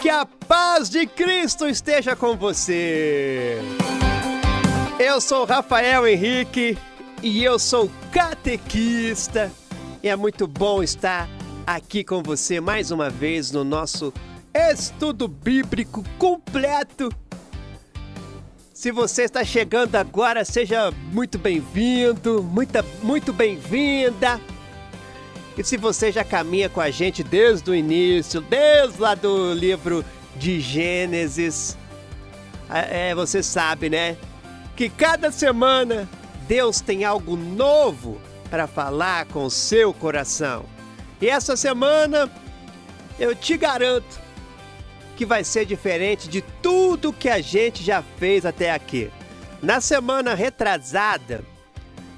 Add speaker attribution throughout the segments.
Speaker 1: Que a paz de Cristo esteja com você. Eu sou Rafael Henrique e eu sou catequista. E é muito bom estar aqui com você mais uma vez no nosso estudo bíblico completo. Se você está chegando agora, seja muito bem-vindo, muito bem-vinda. E se você já caminha com a gente desde o início, desde lá do livro de Gênesis, você sabe, né? Que cada semana Deus tem algo novo para falar com o seu coração. E essa semana, eu te garanto que vai ser diferente de tudo que a gente já fez até aqui. Na semana retrasada,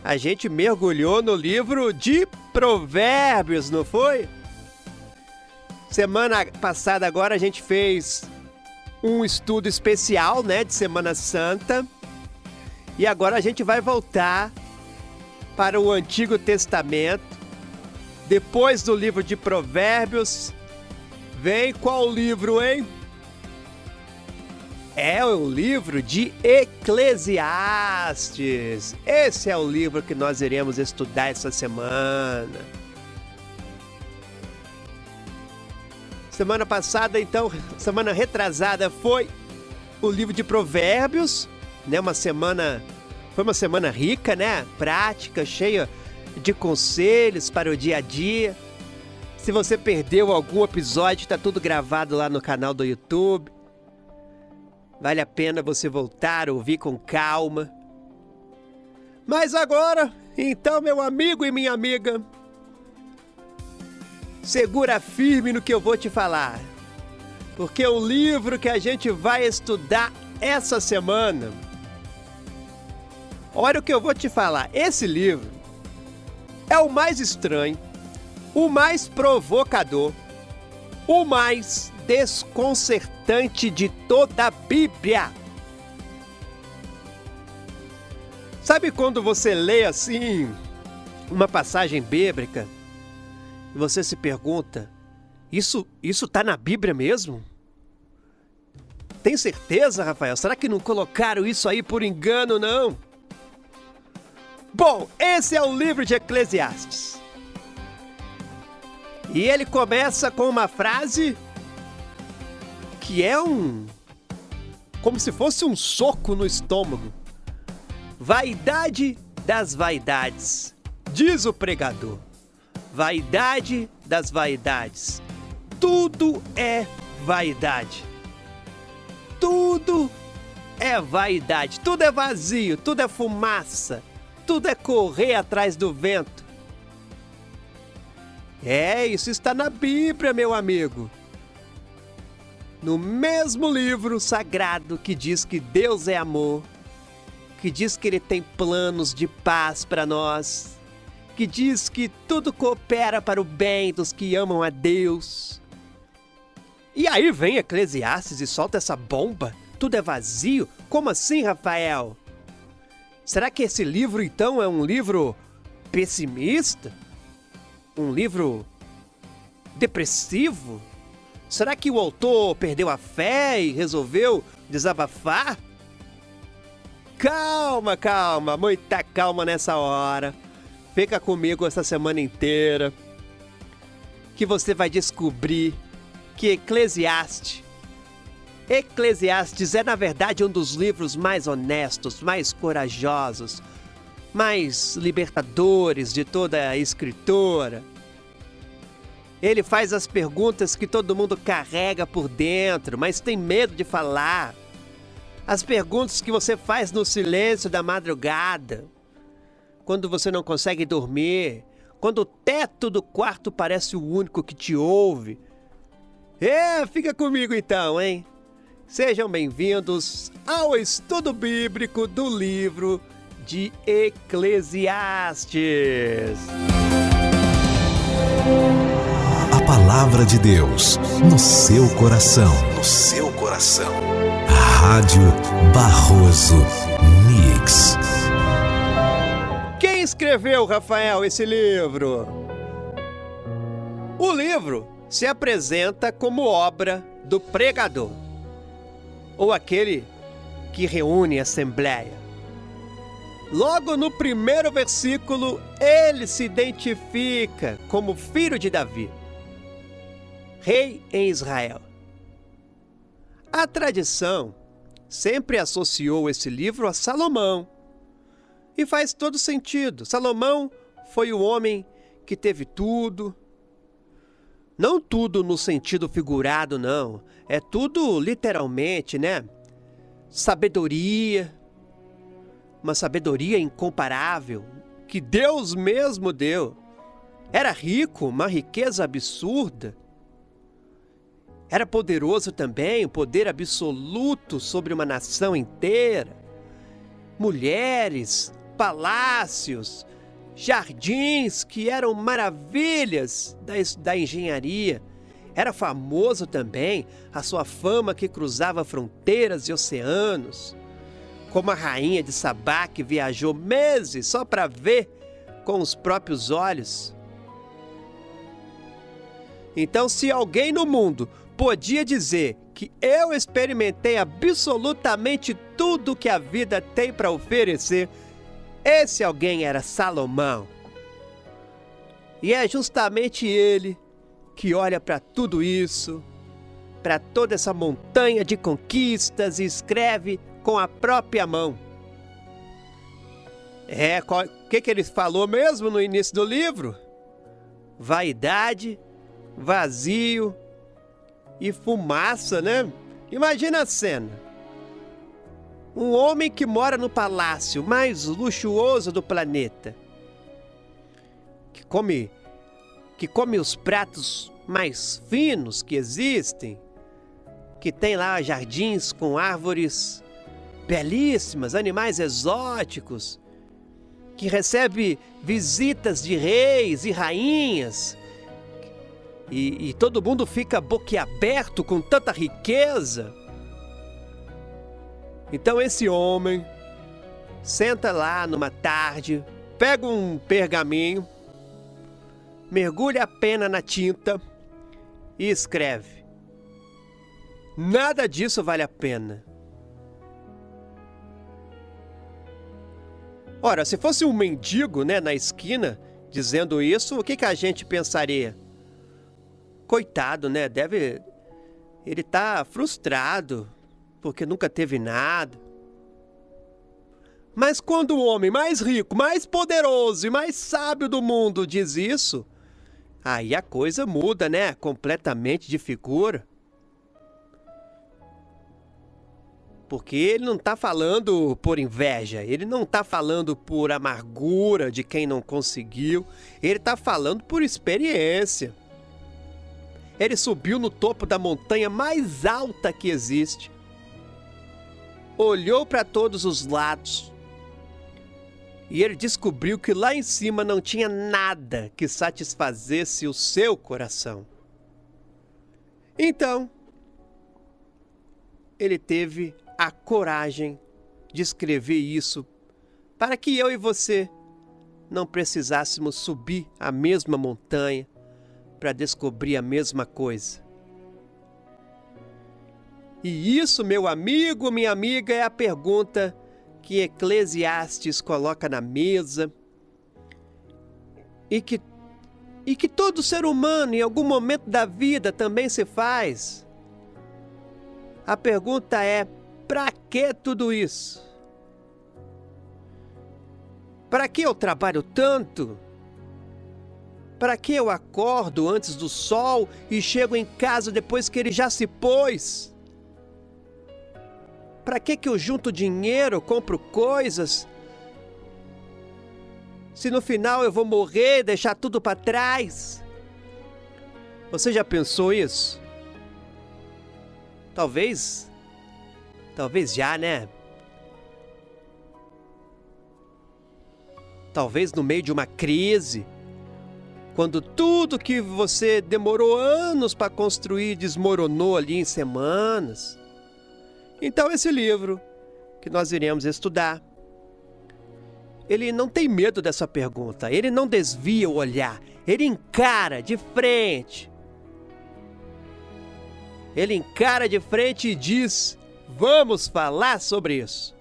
Speaker 1: a gente mergulhou no livro de Provérbios, não foi? Semana passada agora a gente fez um estudo especial, né, de Semana Santa. E agora a gente vai voltar para o Antigo Testamento. Depois do livro de Provérbios, vem qual livro, hein? É o livro de Eclesiastes. Esse é o livro que nós iremos estudar essa semana. Semana passada, então, semana retrasada, foi o livro de Provérbios, né? Foi uma semana rica, né? Prática, cheia de conselhos para o dia a dia. Se você perdeu algum episódio, está tudo gravado lá no canal do YouTube. Vale a pena você voltar a ouvir com calma. Mas agora, então, meu amigo e minha amiga, segura firme no que eu vou te falar. Porque o livro que a gente vai estudar essa semana, olha o que eu vou te falar. Esse livro é o mais estranho, o mais provocador, o mais desconcertante de toda a Bíblia. Sabe quando você lê assim uma passagem bíblica e você se pergunta, isso tá na Bíblia mesmo? Tem certeza, Rafael? Será que não colocaram isso aí por engano, não? Bom, esse é o livro de Eclesiastes. E ele começa com uma frase que é como se fosse um soco no estômago. Vaidade das vaidades, diz o pregador. Vaidade das vaidades. Tudo é vaidade. Tudo é vaidade. Tudo é vazio, tudo é fumaça. Tudo é correr atrás do vento. Isso está na Bíblia, meu amigo. No mesmo livro sagrado que diz que Deus é amor, que diz que Ele tem planos de paz para nós, que diz que tudo coopera para o bem dos que amam a Deus. E aí vem Eclesiastes e solta essa bomba. Tudo é vazio? Como assim, Rafael? Será que esse livro, então, é um livro pessimista? Um livro depressivo? Será que o autor perdeu a fé e resolveu desabafar? Calma, muita calma nessa hora. Fica comigo essa semana inteira, que você vai descobrir que Eclesiastes é, na verdade, um dos livros mais honestos, mais corajosos, mais libertadores de toda a escritura. Ele faz as perguntas que todo mundo carrega por dentro, mas tem medo de falar. As perguntas que você faz no silêncio da madrugada, quando você não consegue dormir, quando o teto do quarto parece o único que te ouve. Fica comigo então, hein? Sejam bem-vindos ao estudo bíblico do livro de Eclesiastes.
Speaker 2: A palavra de Deus no seu coração. Rádio Barroso Mix.
Speaker 1: Quem escreveu, Rafael, esse livro? O livro se apresenta como obra do pregador, ou aquele que reúne a assembleia. Logo no primeiro versículo, ele se identifica como filho de Davi, rei em Israel. A tradição sempre associou esse livro a Salomão, e faz todo sentido. Salomão foi o homem que teve tudo. Não tudo no sentido figurado, não. É tudo literalmente, né? Sabedoria. Uma sabedoria incomparável, que Deus mesmo deu. Era rico, uma riqueza absurda. Era poderoso também, poder absoluto sobre uma nação inteira. Mulheres, palácios, jardins que eram maravilhas da engenharia. Era famoso também a sua fama que cruzava fronteiras e oceanos. Como a rainha de Sabá, que viajou meses só para ver com os próprios olhos. Então, se alguém no mundo podia dizer que eu experimentei absolutamente tudo que a vida tem para oferecer, esse alguém era Salomão. E é justamente ele que olha para tudo isso, para toda essa montanha de conquistas, e escreve com a própria mão. O que ele falou mesmo no início do livro? Vaidade, vazio e fumaça, né? Imagina a cena. Um homem que mora no palácio mais luxuoso do planeta, que come os pratos mais finos que existem, que tem lá jardins com árvores belíssimas, animais exóticos, que recebe visitas de reis e rainhas, e todo mundo fica boquiaberto com tanta riqueza. Então esse homem senta lá numa tarde, pega um pergaminho, mergulha a pena na tinta e escreve: nada disso vale a pena. Ora, se fosse um mendigo, né, na esquina, dizendo isso, o que a gente pensaria? Coitado, né? Ele tá frustrado, porque nunca teve nada. Mas quando o homem mais rico, mais poderoso e mais sábio do mundo diz isso, aí a coisa muda, né? Completamente de figura. Porque ele não está falando por inveja, ele não está falando por amargura de quem não conseguiu, ele está falando por experiência. Ele subiu no topo da montanha mais alta que existe, olhou para todos os lados e ele descobriu que lá em cima não tinha nada que satisfazesse o seu coração. Então, ele teve a coragem de escrever isso para que eu e você não precisássemos subir a mesma montanha para descobrir a mesma coisa. E isso, meu amigo, minha amiga, é a pergunta que Eclesiastes coloca na mesa e que todo ser humano em algum momento da vida também se faz. A pergunta é: para que tudo isso? Para que eu trabalho tanto? Para que eu acordo antes do sol e chego em casa depois que ele já se pôs? Para que eu junto dinheiro, compro coisas, se no final eu vou morrer e deixar tudo para trás? Você já pensou isso? Talvez já, né? Talvez no meio de uma crise, quando tudo que você demorou anos para construir desmoronou ali em semanas. Então esse livro que nós iremos estudar, ele não tem medo dessa pergunta, ele não desvia o olhar, ele encara de frente. ele encara de frente e diz: vamos falar sobre isso.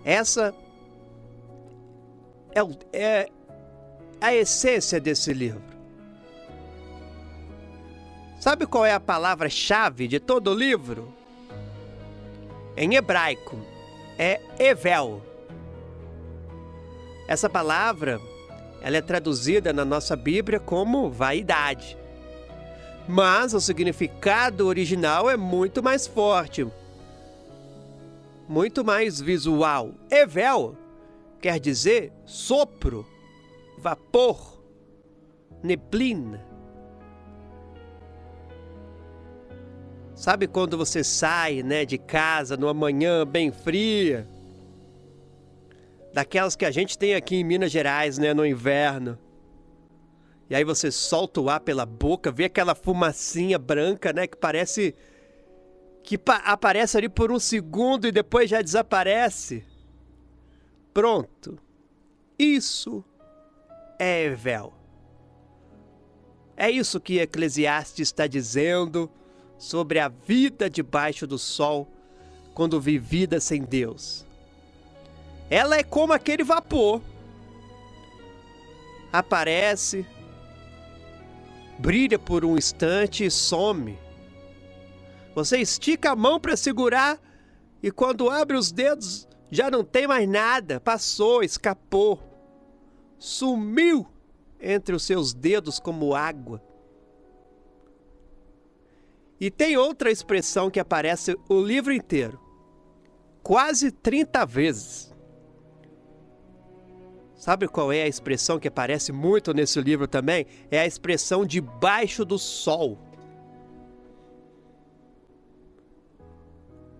Speaker 1: Essa é a essência desse livro. Sabe qual é a palavra-chave de todo o livro? Em hebraico, é Evel. Essa palavra, ela é traduzida na nossa Bíblia como vaidade. Mas o significado original é muito mais forte, muito mais visual. Evel quer dizer sopro, vapor, neblina. Sabe quando você sai, de casa numa manhã bem fria? Daquelas que a gente tem aqui em Minas Gerais, no inverno. E aí você solta o ar pela boca, vê aquela fumacinha branca, que parece... que aparece ali por um segundo e depois já desaparece. Pronto. Isso é Evel. É isso que Eclesiastes está dizendo sobre a vida debaixo do sol quando vivida sem Deus. Ela é como aquele vapor. Aparece, brilha por um instante e some. Você estica a mão para segurar e quando abre os dedos já não tem mais nada. Passou, escapou, sumiu entre os seus dedos como água. E tem outra expressão que aparece o livro inteiro, quase 30 vezes. Sabe qual é a expressão que aparece muito nesse livro também? É a expressão debaixo do sol.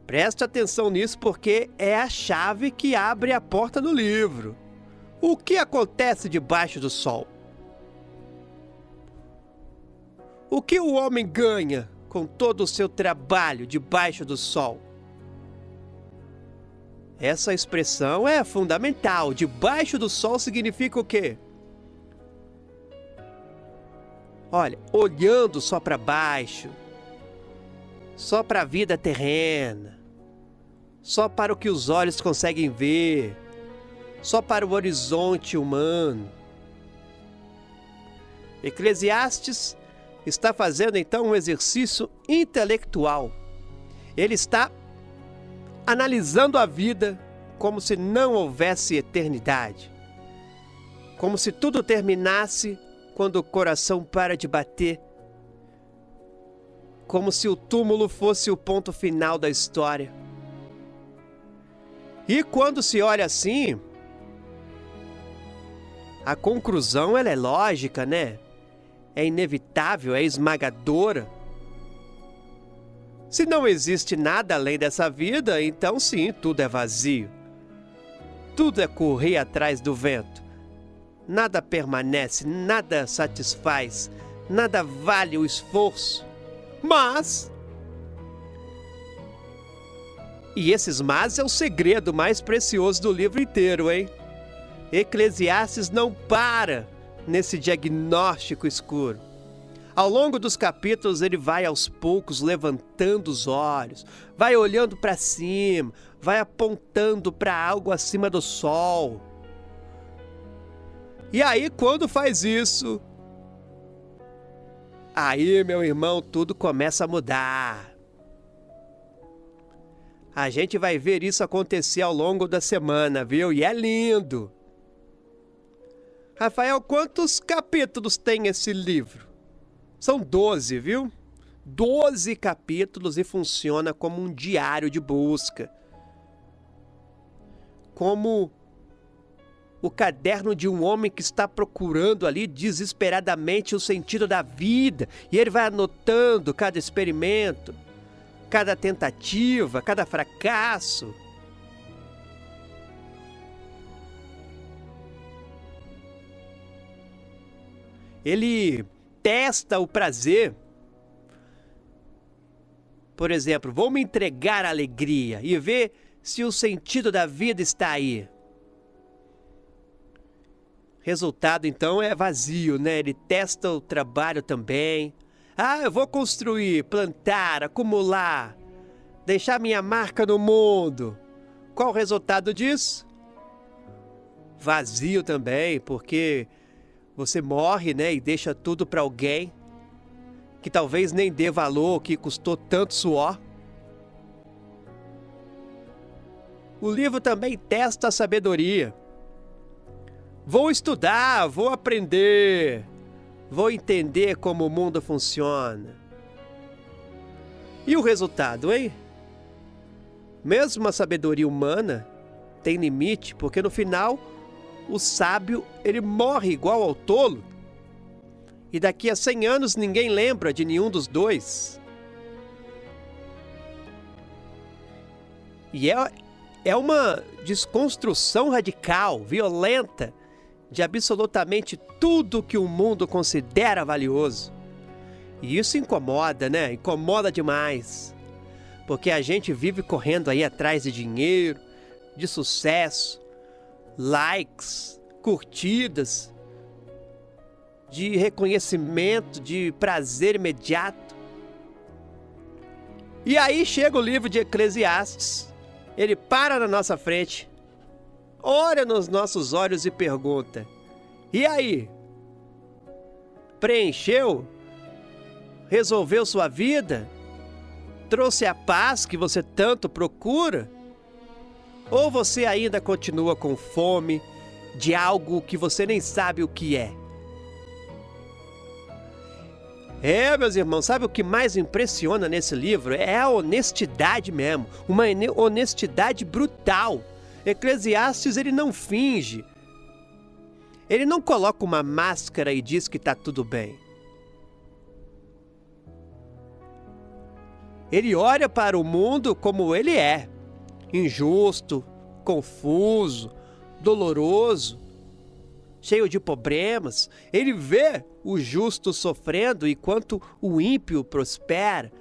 Speaker 1: Preste atenção nisso porque é a chave que abre a porta do livro. O que acontece debaixo do sol? O que o homem ganha com todo o seu trabalho debaixo do sol? Essa expressão é fundamental. Debaixo do sol significa o quê? Olha, olhando só para baixo, só para a vida terrena, só para o que os olhos conseguem ver, só para o horizonte humano. Eclesiastes está fazendo então um exercício intelectual. Ele está analisando a vida como se não houvesse eternidade, como se tudo terminasse quando o coração para de bater, como se o túmulo fosse o ponto final da história. E quando se olha assim, a conclusão ela é lógica, É inevitável, é esmagadora. Se não existe nada além dessa vida, então sim, tudo é vazio. Tudo é correr atrás do vento. Nada permanece, nada satisfaz, nada vale o esforço. Mas... e esses mas é o segredo mais precioso do livro inteiro, hein? Eclesiastes não para nesse diagnóstico escuro. Ao longo dos capítulos ele vai aos poucos levantando os olhos, vai olhando para cima, vai apontando para algo acima do sol. E aí quando faz isso, aí meu irmão, tudo começa a mudar. A gente vai ver isso acontecer ao longo da semana, viu? E é lindo. Rafael, quantos capítulos tem esse livro? São 12, viu? 12 capítulos e funciona como um diário de busca. Como o caderno de um homem que está procurando ali desesperadamente o sentido da vida. E ele vai anotando cada experimento, cada tentativa, cada fracasso. Ele testa o prazer. Por exemplo, vou me entregar à alegria e ver se o sentido da vida está aí. Resultado, então, é vazio, Ele testa o trabalho também, Ah, eu vou construir, plantar, acumular, deixar minha marca no mundo. Qual o resultado disso? Vazio também, porque você morre, né, e deixa tudo para alguém que talvez nem dê valor, que custou tanto suor. O livro também testa a sabedoria. Vou estudar, vou aprender, vou entender como o mundo funciona. E o resultado, hein? Mesmo a sabedoria humana tem limite, porque no final o sábio ele morre igual ao tolo. E daqui a 100 anos ninguém lembra de nenhum dos dois. E é uma desconstrução radical, violenta, de absolutamente tudo que o mundo considera valioso. E isso incomoda, né? Incomoda demais. Porque a gente vive correndo aí atrás de dinheiro, de sucesso, likes, curtidas, de reconhecimento, de prazer imediato. E aí chega o livro de Eclesiastes. Ele para na nossa frente, olha nos nossos olhos e pergunta: e aí? Preencheu? Resolveu sua vida? Trouxe a paz que você tanto procura? Ou você ainda continua com fome de algo que você nem sabe o que é? Meus irmãos, sabe o que mais impressiona nesse livro? É a honestidade mesmo, uma honestidade brutal. Eclesiastes, ele não finge. Ele não coloca uma máscara e diz que está tudo bem. Ele olha para o mundo como ele é, injusto, confuso, doloroso, cheio de problemas. Ele vê o justo sofrendo enquanto o ímpio prospera.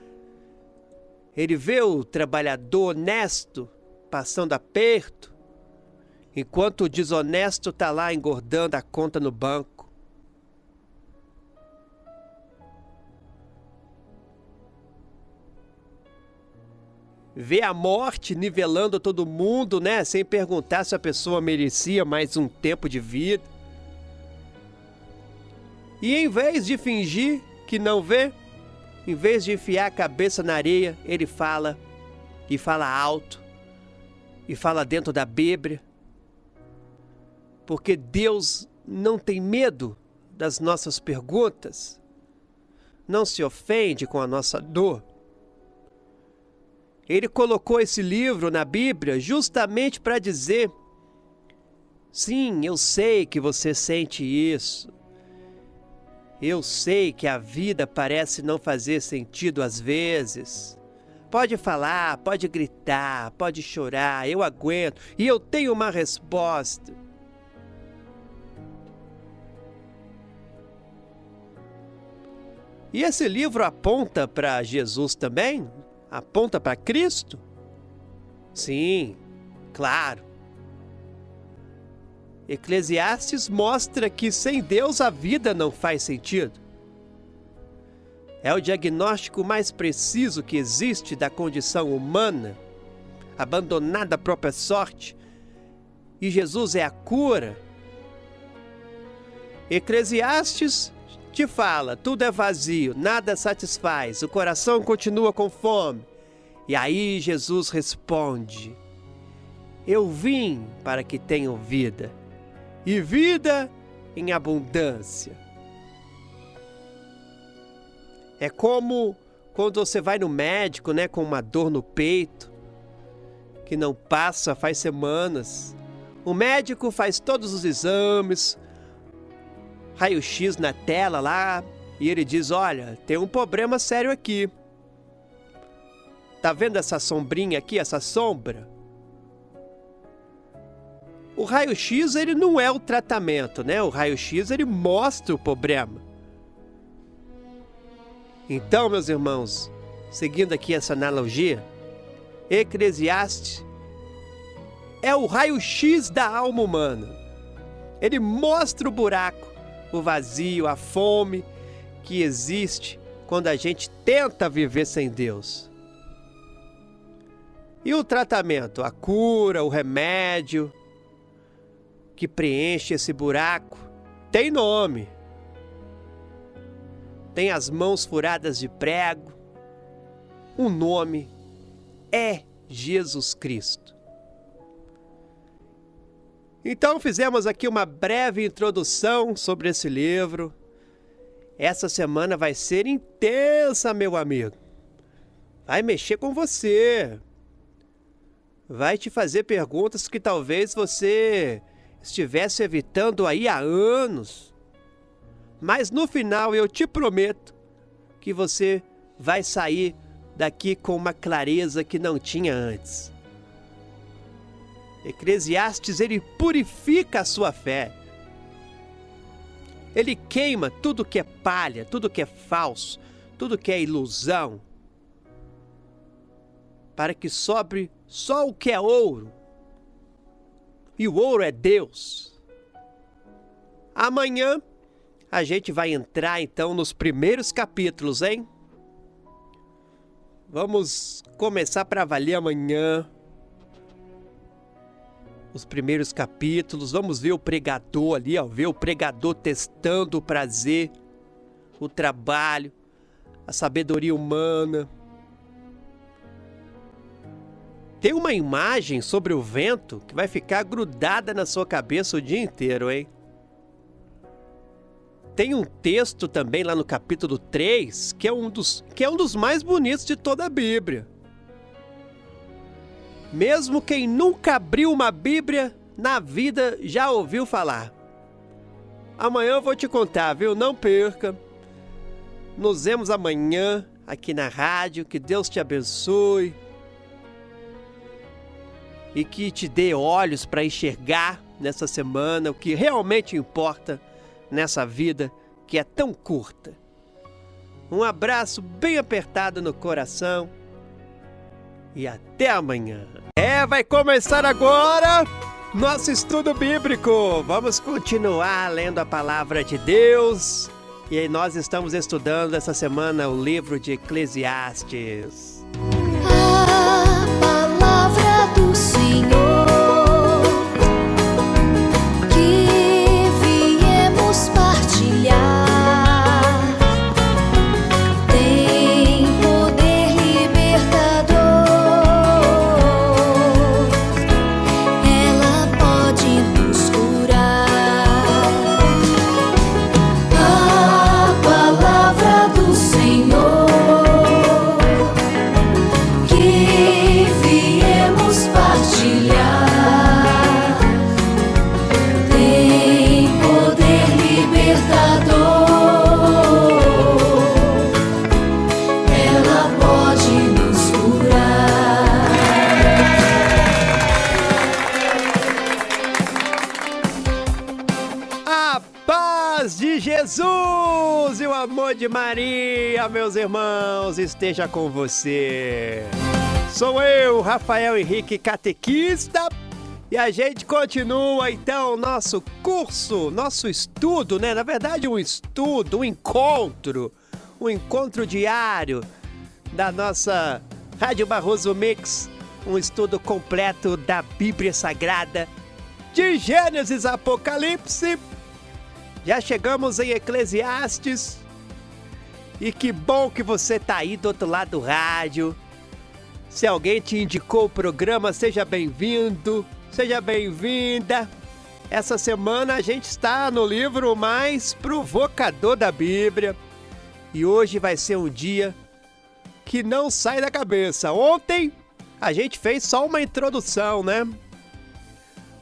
Speaker 1: Ele vê o trabalhador honesto passando aperto, enquanto o desonesto está lá engordando a conta no banco. Vê a morte nivelando todo mundo, né? Sem perguntar se a pessoa merecia mais um tempo de vida. E em vez de fingir que não vê, em vez de enfiar a cabeça na areia, ele fala, e fala alto, e fala dentro da Bíblia. Porque Deus não tem medo das nossas perguntas, não se ofende com a nossa dor. Ele colocou esse livro na Bíblia justamente para dizer: sim, eu sei que você sente isso. Eu sei que a vida parece não fazer sentido às vezes. Pode falar, pode gritar, pode chorar, eu aguento e eu tenho uma resposta. E esse livro aponta para Jesus também? Aponta para Cristo? Sim, claro. Eclesiastes mostra que sem Deus a vida não faz sentido. É o diagnóstico mais preciso que existe da condição humana, abandonada à própria sorte, e Jesus é a cura. Eclesiastes te fala, tudo é vazio, nada satisfaz, o coração continua com fome. E aí Jesus responde: eu vim para que tenham vida, e vida em abundância. É como quando você vai no médico, né, com uma dor no peito, que não passa faz semanas. O médico faz todos os exames, raio-x na tela lá, e ele diz: olha, tem um problema sério aqui. Tá vendo essa sombrinha aqui, essa sombra? O raio-x, ele não é o tratamento, né? O raio-x, ele mostra o problema. Então, meus irmãos, seguindo aqui essa analogia, Eclesiastes é o raio-x da alma humana. Ele mostra o buraco, o vazio, a fome que existe quando a gente tenta viver sem Deus. E o tratamento, a cura, o remédio que preenche esse buraco, tem nome. Tem as mãos furadas de prego. O nome é Jesus Cristo. Então fizemos aqui uma breve introdução sobre esse livro. Essa semana vai ser intensa, meu amigo. Vai mexer com você. Vai te fazer perguntas que talvez você estivesse evitando aí há anos. Mas no final eu te prometo que você vai sair daqui com uma clareza que não tinha antes. Eclesiastes, ele purifica a sua fé. Ele queima tudo que é palha, tudo que é falso, tudo que é ilusão, para que sobre só o que é ouro. E o ouro é Deus. Amanhã a gente vai entrar então nos primeiros capítulos, hein? Vamos começar para valer amanhã os primeiros capítulos. Vamos ver o pregador ali, ó, ver o pregador testando o prazer, o trabalho, a sabedoria humana. Tem uma imagem sobre o vento que vai ficar grudada na sua cabeça o dia inteiro, hein? Tem um texto também lá no capítulo 3, que é um dos mais bonitos de toda a Bíblia. Mesmo quem nunca abriu uma Bíblia na vida já ouviu falar. Amanhã eu vou te contar, viu? Não perca. Nos vemos amanhã aqui na rádio. Que Deus te abençoe. E que te dê olhos para enxergar nessa semana o que realmente importa nessa vida que é tão curta. Um abraço bem apertado no coração e até amanhã. Vai começar agora nosso estudo bíblico. Vamos continuar lendo a palavra de Deus. E aí nós estamos estudando essa semana o livro de Eclesiastes.
Speaker 3: A palavra do Senhor que viemos partilhar tem poder libertador. Ela pode nos curar. A palavra do Senhor que viemos partilhar tem poder libertador. Ela pode nos curar.
Speaker 1: A paz de Jesus e o amor de Maria, meus irmãos, esteja com você. Sou eu, Rafael Henrique, catequista, e a gente continua então nosso curso, nosso estudo, né? Na verdade, um estudo, um encontro diário da nossa Rádio Barroso Mix, um estudo completo da Bíblia Sagrada, de Gênesis a Apocalipse. Já chegamos em Eclesiastes, e que bom que você tá aí do outro lado do rádio. Se alguém te indicou o programa, seja bem-vindo, seja bem-vinda. Essa semana a gente está no livro mais provocador da Bíblia. E hoje vai ser um dia que não sai da cabeça. Ontem a gente fez só uma introdução, né?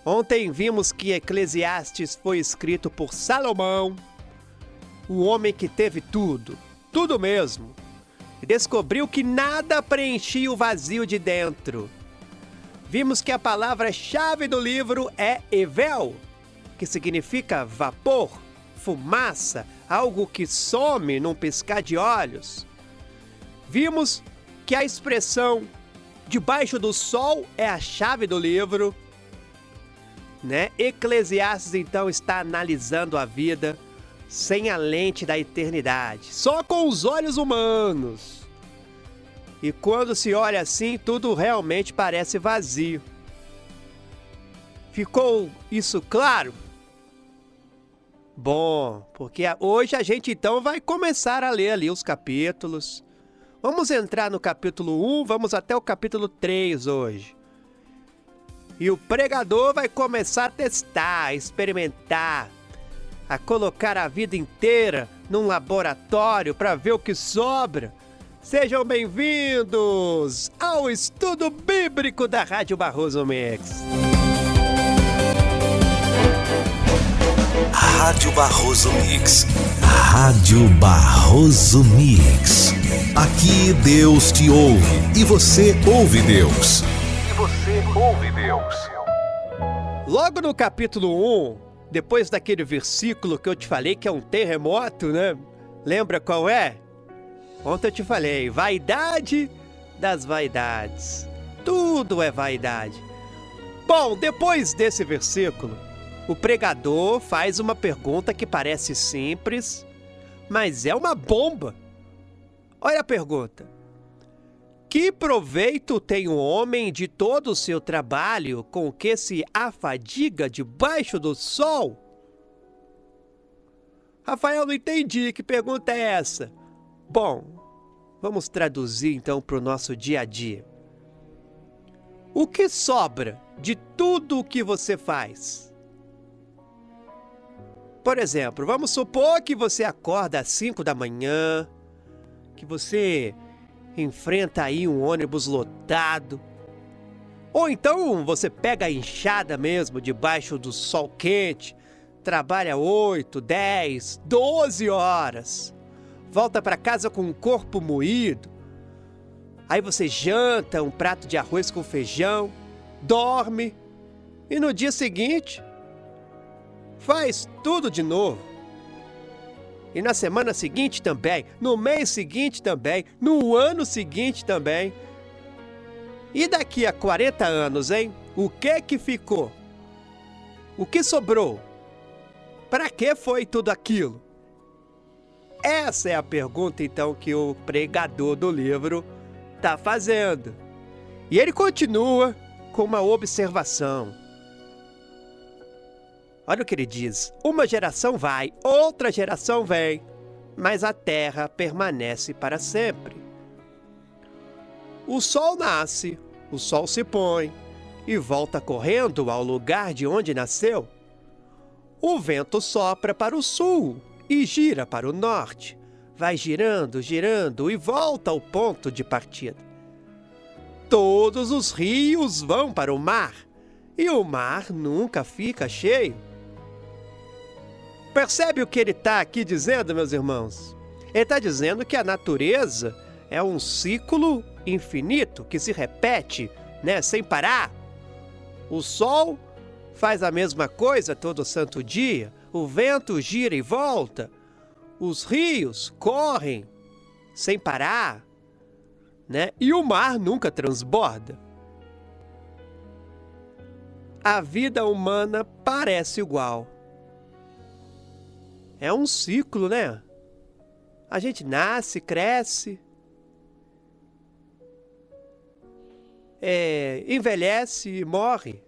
Speaker 1: Ontem vimos que Eclesiastes foi escrito por Salomão, o homem que teve tudo mesmo. E descobriu que nada preenchia o vazio de dentro. Vimos que a palavra-chave do livro é Evel, que significa vapor, fumaça, algo que some num piscar de olhos. Vimos que a expressão debaixo do sol é a chave do livro, né? Eclesiastes então está analisando a vida sem a lente da eternidade, só com os olhos humanos. E quando se olha assim, tudo realmente parece vazio. Ficou isso claro? Bom, porque hoje a gente então vai começar a ler ali os capítulos. Vamos entrar no capítulo 1, vamos até o capítulo 3 hoje. E o pregador vai começar a testar, a experimentar, a colocar a vida inteira num laboratório para ver o que sobra. Sejam bem-vindos ao estudo bíblico da Rádio Barroso Mix.
Speaker 2: Rádio Barroso Mix. Rádio Barroso Mix. Aqui Deus te ouve e você ouve Deus.
Speaker 1: Logo no capítulo 1, depois daquele versículo que eu te falei que é um terremoto, né? Lembra qual é? Ontem eu te falei, vaidade das vaidades. Tudo é vaidade. Bom, depois desse versículo, o pregador faz uma pergunta que parece simples, mas é uma bomba. Olha a pergunta. Que proveito tem o homem de todo o seu trabalho com que se afadiga debaixo do sol? Rafael, não entendi. Que pergunta é essa? Bom, vamos traduzir então para o nosso dia a dia. O que sobra de tudo o que você faz? Por exemplo, vamos supor que você acorda às 5 da manhã, que você enfrenta aí um ônibus lotado, ou então você pega a enxada mesmo debaixo do sol quente, trabalha 8, 10, 12 horas, volta para casa com o corpo moído, aí você janta um prato de arroz com feijão, dorme e no dia seguinte faz tudo de novo. E na semana seguinte também, no mês seguinte também, no ano seguinte também. E daqui a 40 anos, hein? O que ficou? O que sobrou? Para que foi tudo aquilo? Essa é a pergunta então que o pregador do livro está fazendo. E ele continua com uma observação. Olha o que ele diz. Uma geração vai, outra geração vem, mas a terra permanece para sempre. O sol nasce, o sol se põe e volta correndo ao lugar de onde nasceu. O vento sopra para o sul e gira para o norte. Vai girando, girando e volta ao ponto de partida. Todos os rios vão para o mar e o mar nunca fica cheio. Percebe o que ele está aqui dizendo, meus irmãos? Ele está dizendo que a natureza é um ciclo infinito que se repete, né, sem parar. O sol faz a mesma coisa todo santo dia, o vento gira e volta, os rios correm sem parar, né? E o mar nunca transborda. A vida humana parece igual. É um ciclo, né? A gente nasce, cresce, envelhece e morre.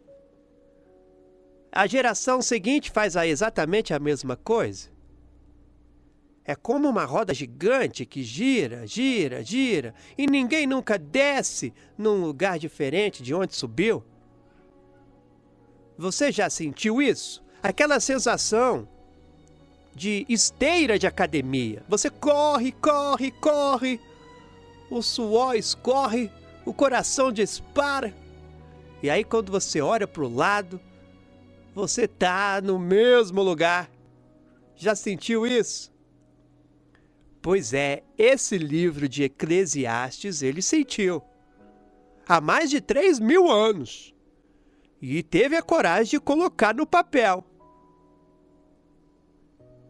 Speaker 1: A geração seguinte faz exatamente a mesma coisa. É como uma roda gigante que gira, gira, gira, e ninguém nunca desce num lugar diferente de onde subiu. Você já sentiu isso? Aquela sensação de esteira de academia. Você corre, corre, corre, o suor escorre, o coração dispara. E aí quando você olha para o lado, você está no mesmo lugar. Já sentiu isso? Pois é, esse livro de Eclesiastes ele sentiu. Há mais de 3.000 anos. E teve a coragem de colocar no papel.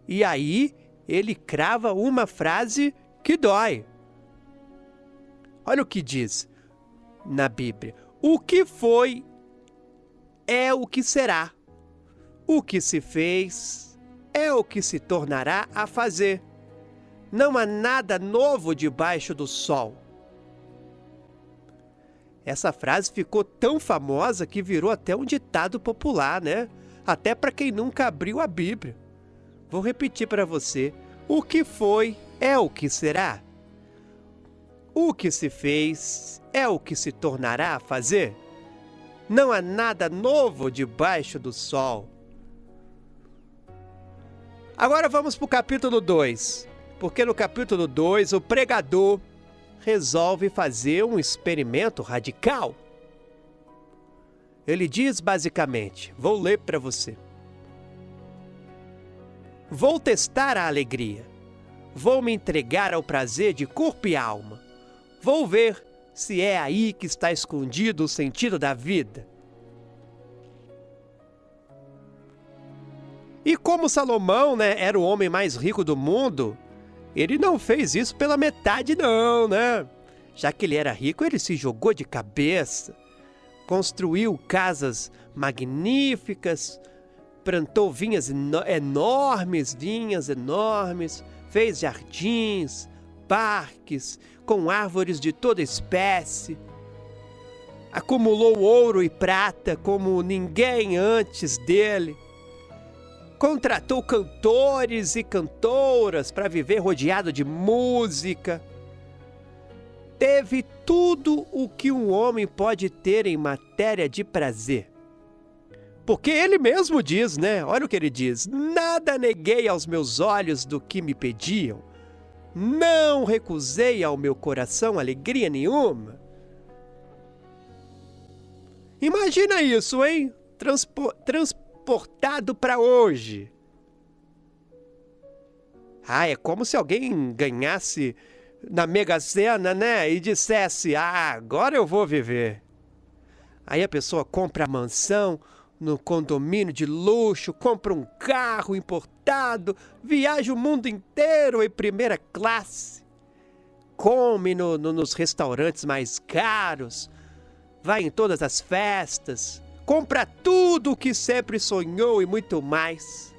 Speaker 1: E aí, ele crava uma frase que dói. Olha o que diz na Bíblia. O que foi é o que será. O que se fez é o que se tornará a fazer. Não há nada novo debaixo do sol. Essa frase ficou tão famosa que virou até um ditado popular, né? Até para quem nunca abriu a Bíblia. Vou repetir para você. O que foi é o que será. O que se fez é o que se tornará a fazer. Não há nada novo debaixo do sol. Agora vamos para o capítulo 2. Porque no capítulo 2 o pregador resolve fazer um experimento radical. Ele diz basicamente, vou ler para você. Vou testar a alegria. Vou me entregar ao prazer de corpo e alma. Vou ver se é aí que está escondido o sentido da vida. E como Salomão, era o homem mais rico do mundo, ele não fez isso pela metade não, né? Já que ele era rico, ele se jogou de cabeça, construiu casas magníficas, plantou vinhas enormes, fez jardins, parques, com árvores de toda espécie. Acumulou ouro e prata como ninguém antes dele. Contratou cantores e cantoras para viver rodeado de música. Teve tudo o que um homem pode ter em matéria de prazer. Porque ele mesmo diz, Olha o que ele diz. Nada neguei aos meus olhos do que me pediam. Não recusei ao meu coração alegria nenhuma. Imagina isso, hein? Transportado para hoje. É como se alguém ganhasse na Mega Sena, e dissesse, agora eu vou viver. Aí a pessoa compra a mansão no condomínio de luxo, compra um carro importado, viaja o mundo inteiro em primeira classe, come nos restaurantes mais caros, vai em todas as festas, compra tudo o que sempre sonhou e muito mais.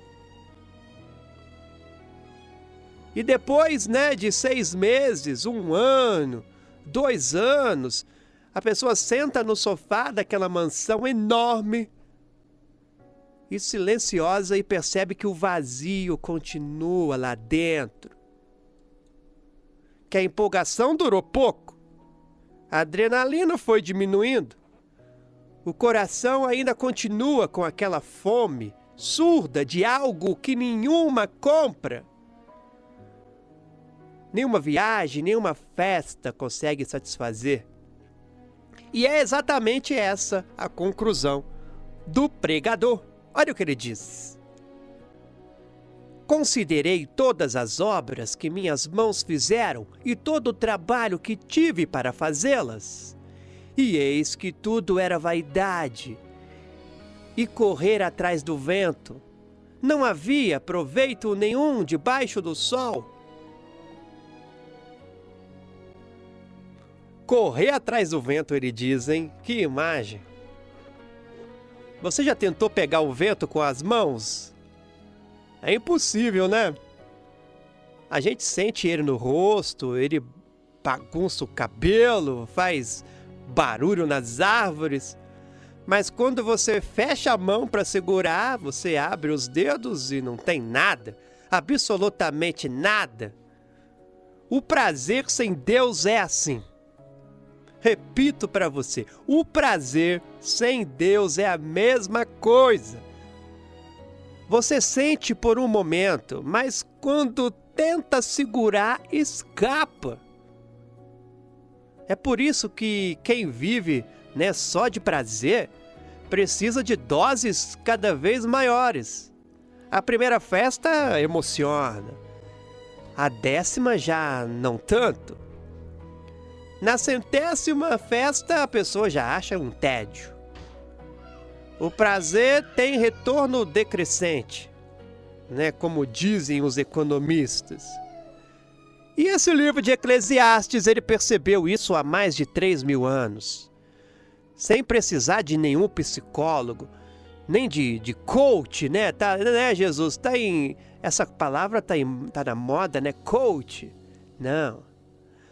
Speaker 1: E depois, de 6 meses, 1 ano, 2 anos, a pessoa senta no sofá daquela mansão enorme e silenciosa e percebe que o vazio continua lá dentro. Que a empolgação durou pouco, a adrenalina foi diminuindo, o coração ainda continua com aquela fome surda de algo que nenhuma compra. Nenhuma viagem, nenhuma festa consegue satisfazer. E é exatamente essa a conclusão do pregador. Olha o que ele diz. Considerei todas as obras que minhas mãos fizeram e todo o trabalho que tive para fazê-las. E eis que tudo era vaidade e correr atrás do vento. Não havia proveito nenhum debaixo do sol. Correr atrás do vento, ele diz, hein? Que imagem! Você já tentou pegar o vento com as mãos? É impossível, né? A gente sente ele no rosto, ele bagunça o cabelo, faz barulho nas árvores. Mas quando você fecha a mão para segurar, você abre os dedos e não tem nada, absolutamente nada. O prazer sem Deus é assim. Repito para você, o prazer sem Deus é a mesma coisa. Você sente por um momento, mas quando tenta segurar, escapa. É por isso que quem vive, só de prazer, precisa de doses cada vez maiores. A primeira festa emociona, a 10ª já não tanto. Na 100ª festa, a pessoa já acha um tédio. O prazer tem retorno decrescente, como dizem os economistas. E esse livro de Eclesiastes, ele percebeu isso há mais de 3.000 anos. Sem precisar de nenhum psicólogo, nem de coach, né? Tá, né, Jesus? Essa palavra tá na moda, né? Coach. Não.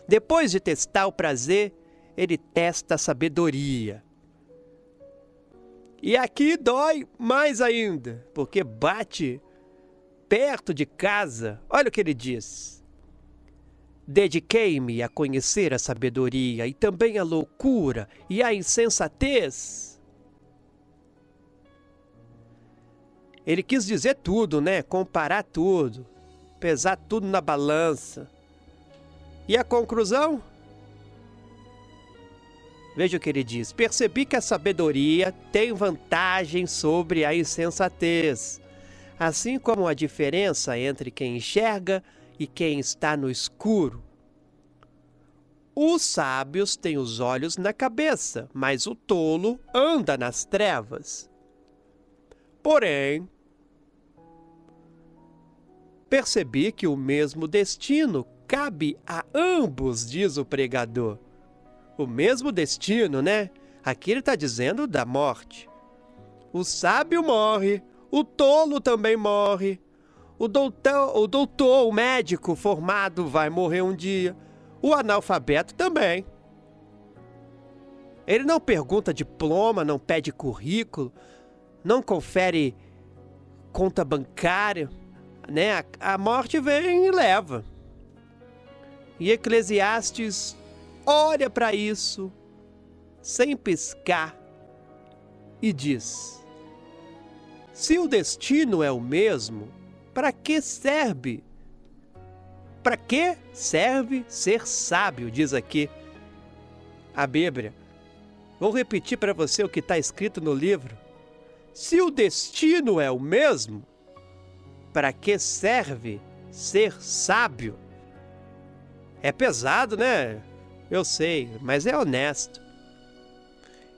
Speaker 1: Depois de testar o prazer, ele testa a sabedoria. E aqui dói mais ainda, porque bate perto de casa. Olha o que ele diz. Dediquei-me a conhecer a sabedoria e também a loucura e a insensatez. Ele quis dizer tudo, né? Comparar tudo, pesar tudo na balança. E a conclusão? Veja o que ele diz. Percebi que a sabedoria tem vantagem sobre a insensatez, assim como a diferença entre quem enxerga e quem está no escuro. Os sábios têm os olhos na cabeça, mas o tolo anda nas trevas. Porém, percebi que o mesmo destino cabe a ambos, diz o pregador. O mesmo destino, né? Aqui ele está dizendo da morte. O sábio morre, o tolo também morre. O doutor, o médico formado vai morrer um dia. O analfabeto também. Ele não pergunta diploma, não pede currículo, não confere conta bancária, né? A morte vem e leva. E Eclesiastes olha para isso sem piscar e diz: se o destino é o mesmo, para que serve? Para que serve ser sábio? Diz aqui a Bíblia. Vou repetir para você o que está escrito no livro. Se o destino é o mesmo, para que serve ser sábio? É pesado, né? Eu sei, mas é honesto.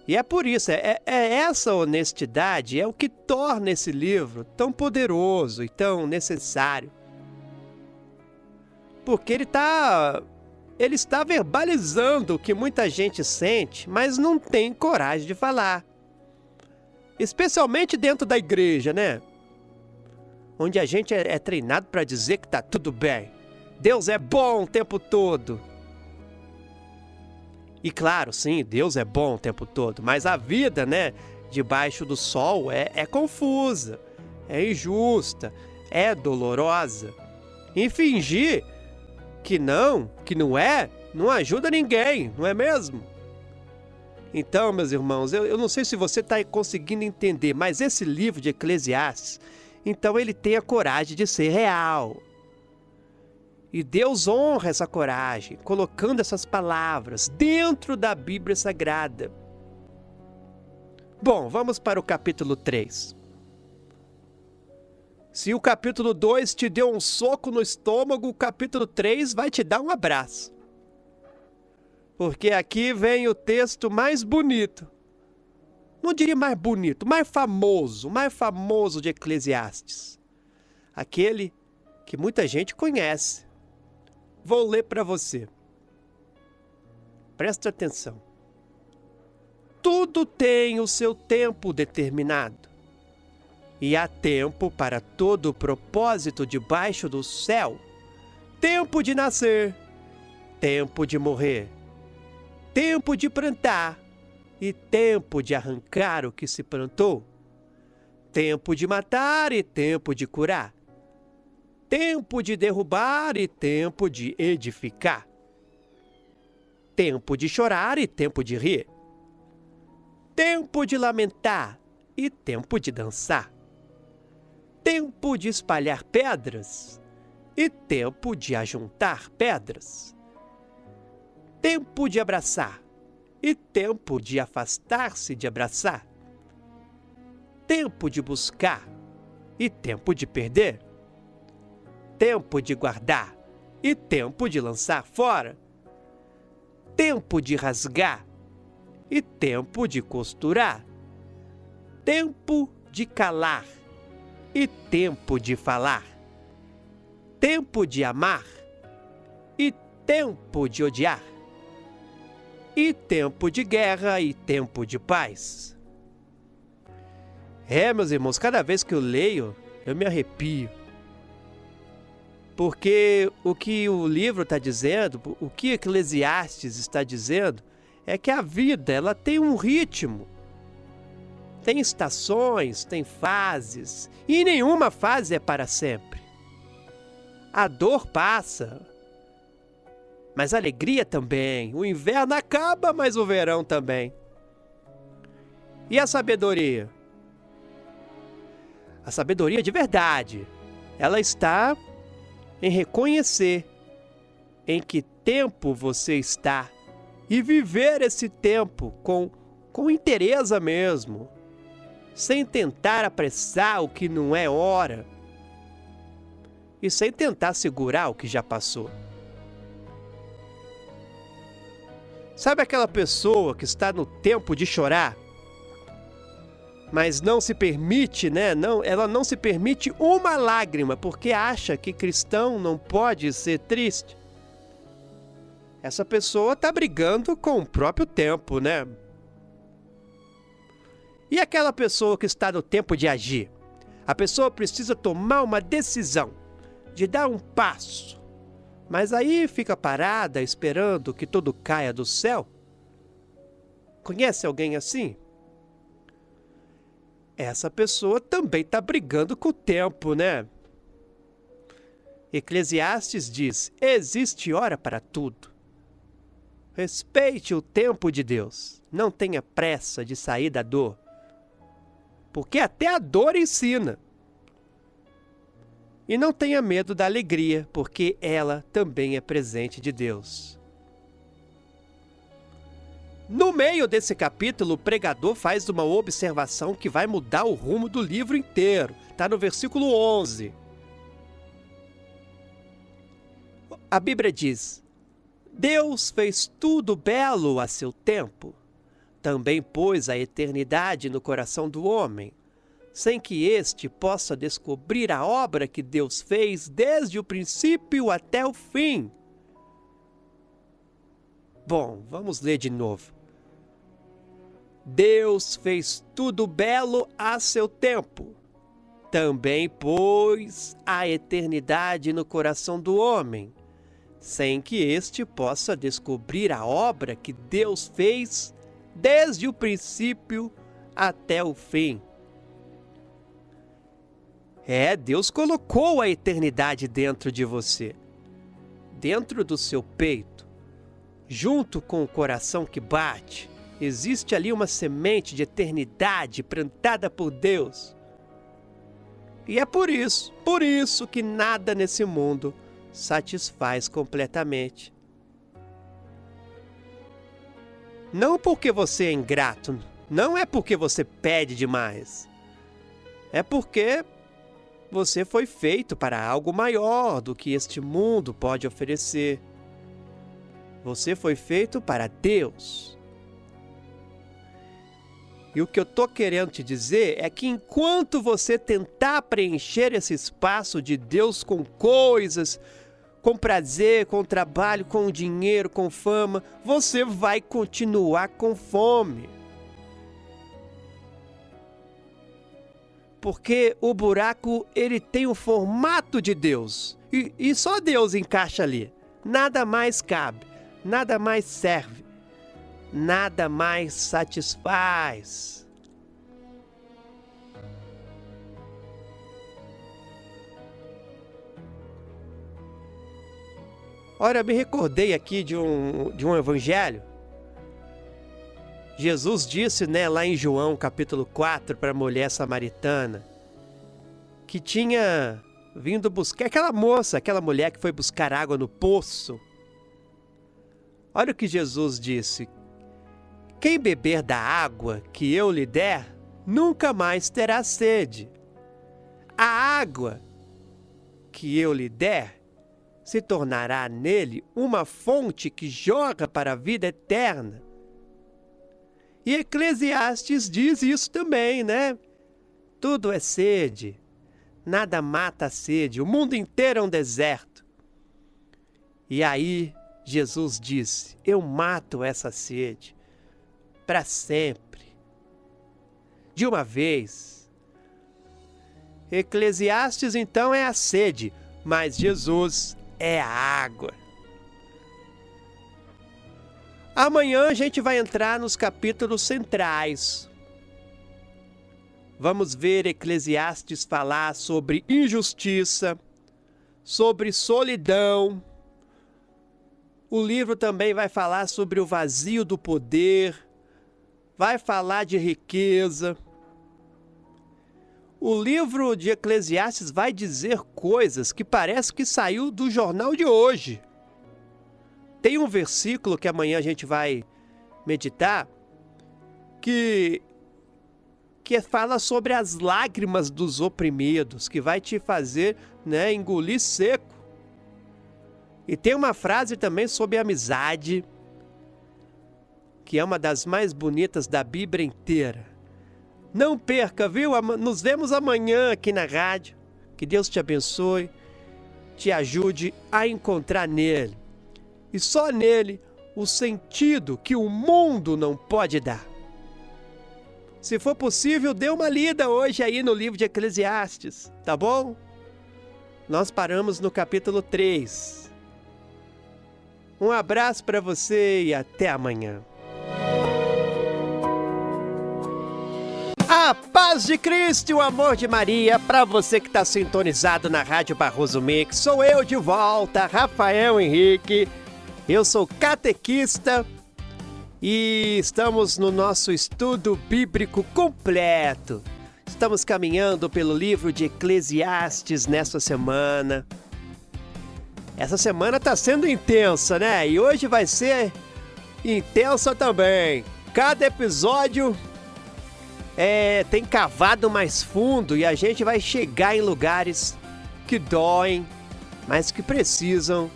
Speaker 1: E é por isso, essa honestidade é o que torna esse livro tão poderoso e tão necessário. Porque ele está verbalizando o que muita gente sente, mas não tem coragem de falar. Especialmente dentro da igreja, né? Onde a gente é treinado para dizer que está tudo bem. Deus é bom o tempo todo. E claro, sim, Deus é bom o tempo todo, mas a vida, né, debaixo do sol é confusa, é injusta, é dolorosa. E fingir que não é, não ajuda ninguém, não é mesmo? Então, meus irmãos, eu não sei se você está conseguindo entender, mas esse livro de Eclesiastes, então ele tem a coragem de ser real. E Deus honra essa coragem, colocando essas palavras dentro da Bíblia Sagrada. Bom, vamos para o capítulo 3. Se o capítulo 2 te deu um soco no estômago, o capítulo 3 vai te dar um abraço. Porque aqui vem o texto mais bonito. Não diria mais bonito, mais famoso de Eclesiastes. Aquele que muita gente conhece. Vou ler para você. Presta atenção. Tudo tem o seu tempo determinado. E há tempo para todo o propósito debaixo do céu. Tempo de nascer, tempo de morrer, tempo de plantar e tempo de arrancar o que se plantou. Tempo de matar e tempo de curar. Tempo de derrubar e tempo de edificar. Tempo de chorar e tempo de rir. Tempo de lamentar e tempo de dançar. Tempo de espalhar pedras e tempo de ajuntar pedras. Tempo de abraçar e tempo de afastar-se de abraçar. Tempo de buscar e tempo de perder. Tempo de guardar e tempo de lançar fora. Tempo de rasgar e tempo de costurar. Tempo de calar e tempo de falar. Tempo de amar e tempo de odiar. E tempo de guerra e tempo de paz. Meus irmãos, cada vez que eu leio, eu me arrepio. Porque o que o livro está dizendo, o que Eclesiastes está dizendo, é que a vida ela tem um ritmo. Tem estações, tem fases, e nenhuma fase é para sempre. A dor passa, mas a alegria também. O inverno acaba, mas o verão também. E a sabedoria? A sabedoria de verdade, ela está em reconhecer em que tempo você está e viver esse tempo com inteireza mesmo, sem tentar apressar o que não é hora e sem tentar segurar o que já passou. Sabe aquela pessoa que está no tempo de chorar, mas não se permite, ela não se permite uma lágrima, porque acha que cristão não pode ser triste? Essa pessoa está brigando com o próprio tempo, né? E aquela pessoa que está no tempo de agir? A pessoa precisa tomar uma decisão, de dar um passo, mas aí fica parada esperando que tudo caia do céu? Conhece alguém assim? Essa pessoa também está brigando com o tempo, né? Eclesiastes diz: existe hora para tudo. Respeite o tempo de Deus. Não tenha pressa de sair da dor, porque até a dor ensina. E não tenha medo da alegria, porque ela também é presente de Deus. No meio desse capítulo, o pregador faz uma observação que vai mudar o rumo do livro inteiro. Está no versículo 11. A Bíblia diz: Deus fez tudo belo a seu tempo. Também pôs a eternidade no coração do homem, sem que este possa descobrir a obra que Deus fez desde o princípio até o fim. Bom, vamos ler de novo. Deus fez tudo belo a seu tempo. Também pôs a eternidade no coração do homem, sem que este possa descobrir a obra que Deus fez desde o princípio até o fim. Deus colocou a eternidade dentro de você, dentro do seu peito, junto com o coração que bate. Existe ali uma semente de eternidade plantada por Deus. E é por isso que nada nesse mundo satisfaz completamente. Não porque você é ingrato, não é porque você pede demais. É porque você foi feito para algo maior do que este mundo pode oferecer. Você foi feito para Deus. E o que eu estou querendo te dizer é que enquanto você tentar preencher esse espaço de Deus com coisas, com prazer, com trabalho, com dinheiro, com fama, você vai continuar com fome. Porque o buraco, ele tem o formato de Deus. E só Deus encaixa ali. Nada mais cabe, nada mais serve. Nada mais satisfaz. Ora, me recordei aqui de um evangelho. Jesus disse, lá em João capítulo 4, para a mulher samaritana, que tinha vindo buscar, aquela mulher que foi buscar água no poço. Olha o que Jesus disse: quem beber da água que eu lhe der, nunca mais terá sede. A água que eu lhe der se tornará nele uma fonte que jorra para a vida eterna. E Eclesiastes diz isso também, Tudo é sede, nada mata a sede, o mundo inteiro é um deserto. E aí Jesus disse: eu mato essa sede para sempre, de uma vez, Eclesiastes, então, é a sede, mas Jesus é a água. Amanhã a gente vai entrar nos capítulos centrais. Vamos ver Eclesiastes falar sobre injustiça, sobre solidão. O livro também vai falar sobre o vazio do poder, vai falar de riqueza. O livro de Eclesiastes vai dizer coisas que parece que saiu do jornal de hoje. Tem um versículo que amanhã a gente vai meditar que fala sobre as lágrimas dos oprimidos, que vai te fazer, engolir seco. E tem uma frase também sobre amizade, que é uma das mais bonitas da Bíblia inteira. Não perca, viu? Nos vemos amanhã aqui na rádio. Que Deus te abençoe, te ajude a encontrar nele, e só nele, o sentido que o mundo não pode dar. Se for possível, dê uma lida hoje aí no livro de Eclesiastes, tá bom? Nós paramos no capítulo 3. Um abraço para você e até amanhã. A paz de Cristo e o amor de Maria, para você que está sintonizado na Rádio Barroso Mix. Sou eu de volta, Rafael Henrique. Eu sou catequista e estamos no nosso estudo bíblico completo. Estamos caminhando pelo livro de Eclesiastes nessa semana. Essa semana está sendo intensa, né? E hoje vai ser intensa também. Cada episódio tem cavado mais fundo e a gente vai chegar em lugares que doem, mas que precisam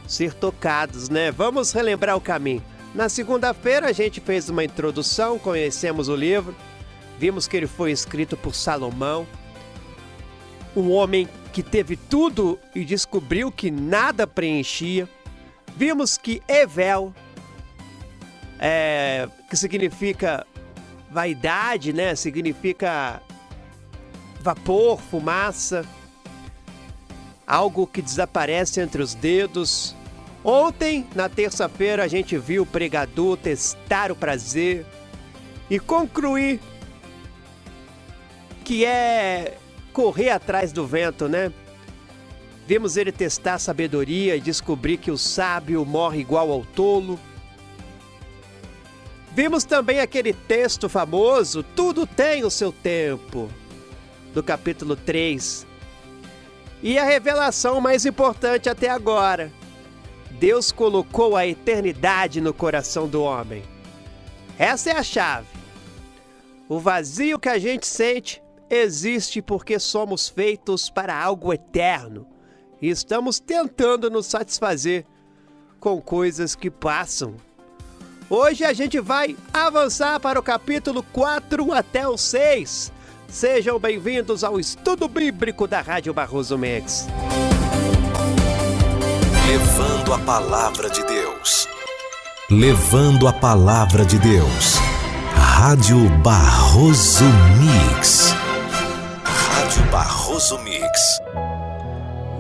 Speaker 1: ser tocados, né? Vamos relembrar o caminho. Na segunda-feira a gente fez uma introdução, conhecemos o livro, vimos que ele foi escrito por Salomão, um homem que teve tudo e descobriu que nada preenchia. Vimos que Evel, que significa vaidade, né? Significa vapor, fumaça, algo que desaparece entre os dedos. Ontem, na terça-feira, a gente viu o pregador testar o prazer e concluir que é correr atrás do vento, né? Vimos ele testar a sabedoria e descobrir que o sábio morre igual ao tolo. Vimos também aquele texto famoso, Tudo tem o seu tempo, do capítulo 3. E a revelação mais importante até agora: Deus colocou a eternidade no coração do homem. Essa é a chave. O vazio que a gente sente existe porque somos feitos para algo eterno e estamos tentando nos satisfazer com coisas que passam. Hoje a gente vai avançar para o capítulo 4 até o 6. Sejam bem-vindos ao estudo bíblico da Rádio Barroso Mix.
Speaker 2: Levando a palavra de Deus. Levando a palavra de Deus. Rádio Barroso Mix. Rádio Barroso Mix.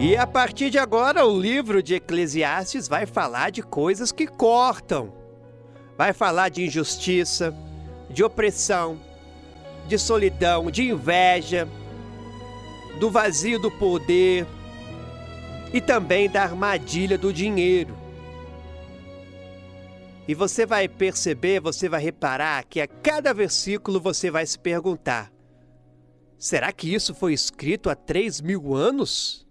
Speaker 1: E a partir de agora, o livro de Eclesiastes vai falar de coisas que cortam. Vai falar de injustiça, de opressão, de solidão, de inveja, do vazio do poder e também da armadilha do dinheiro. E você vai perceber, você vai reparar que a cada versículo você vai se perguntar: será que isso foi escrito há 3.000 anos?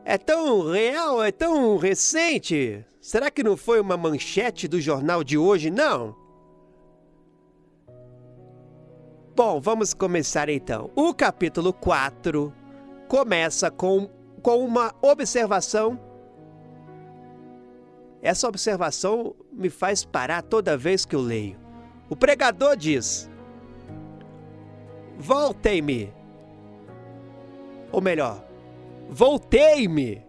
Speaker 1: É tão real, é tão recente? Será que não foi uma manchete do jornal de hoje, não? Bom, vamos começar então. O capítulo 4 começa com uma observação. Essa observação me faz parar toda vez que eu leio. O pregador diz: voltei-me. Ou melhor, voltei-me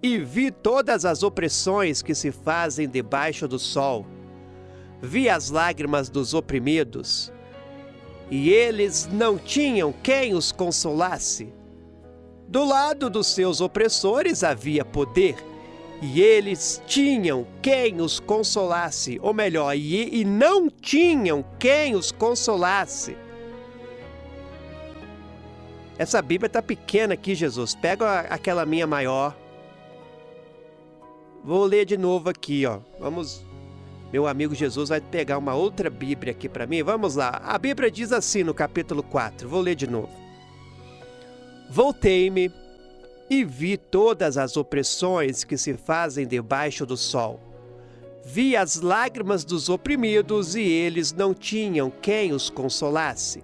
Speaker 1: e vi todas as opressões que se fazem debaixo do sol. Vi as lágrimas dos oprimidos e eles não tinham quem os consolasse. Do lado dos seus opressores havia poder, e eles tinham quem os consolasse, ou melhor, e não tinham quem os consolasse. Essa Bíblia está pequena aqui, Jesus. Pega aquela minha maior. Vou ler de novo aqui, ó. Vamos. Meu amigo Jesus vai pegar uma outra Bíblia aqui para mim. Vamos lá. A Bíblia diz assim no capítulo 4. Vou ler de novo. Voltei-me e vi todas as opressões que se fazem debaixo do sol. Vi as lágrimas dos oprimidos e eles não tinham quem os consolasse.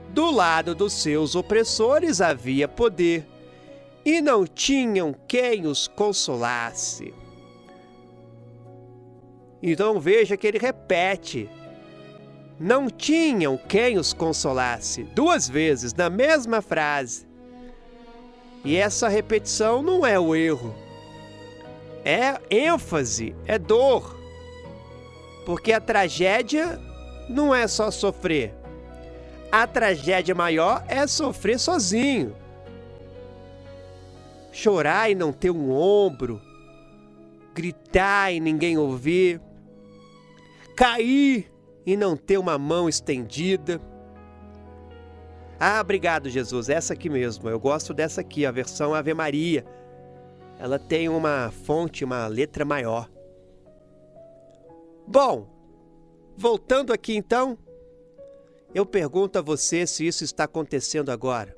Speaker 1: Do lado dos seus opressores havia poder e não tinham quem os consolasse. Então veja que ele repete. Não tinham quem os consolasse. 2 vezes, na mesma frase. E essa repetição não é o erro. É ênfase, é dor. Porque a tragédia não é só sofrer. A tragédia maior é sofrer sozinho. Chorar e não ter um ombro. Gritar e ninguém ouvir. Cair e não ter uma mão estendida. Ah, obrigado, Jesus. Essa aqui mesmo. Eu gosto dessa aqui, a versão Ave Maria. Ela tem uma fonte, uma letra maior. Bom, voltando aqui então, eu pergunto a você se isso está acontecendo agora.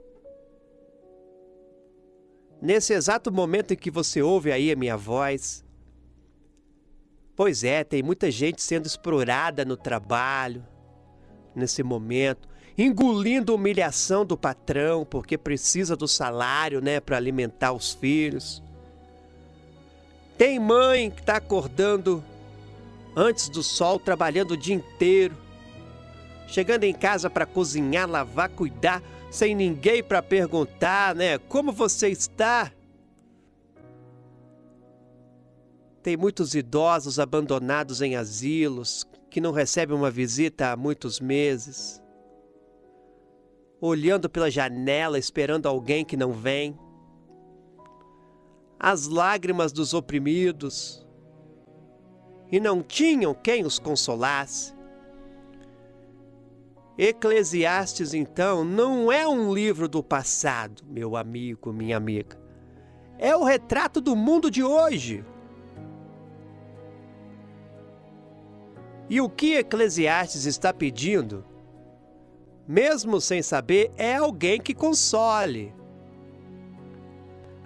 Speaker 1: Nesse exato momento em que você ouve aí a minha voz. Pois é, tem muita gente sendo explorada no trabalho, nesse momento, engolindo a humilhação do patrão, porque precisa do salário, né, para alimentar os filhos. Tem mãe que está acordando antes do sol, trabalhando o dia inteiro, chegando em casa para cozinhar, lavar, cuidar, sem ninguém para perguntar, né, como você está? Tem muitos idosos abandonados em asilos, que não recebem uma visita há muitos meses, olhando pela janela, esperando alguém que não vem. As lágrimas dos oprimidos, e não tinham quem os consolasse. Eclesiastes, então, não é um livro do passado, meu amigo, minha amiga. É o retrato do mundo de hoje. E o que Eclesiastes está pedindo, mesmo sem saber, é alguém que console.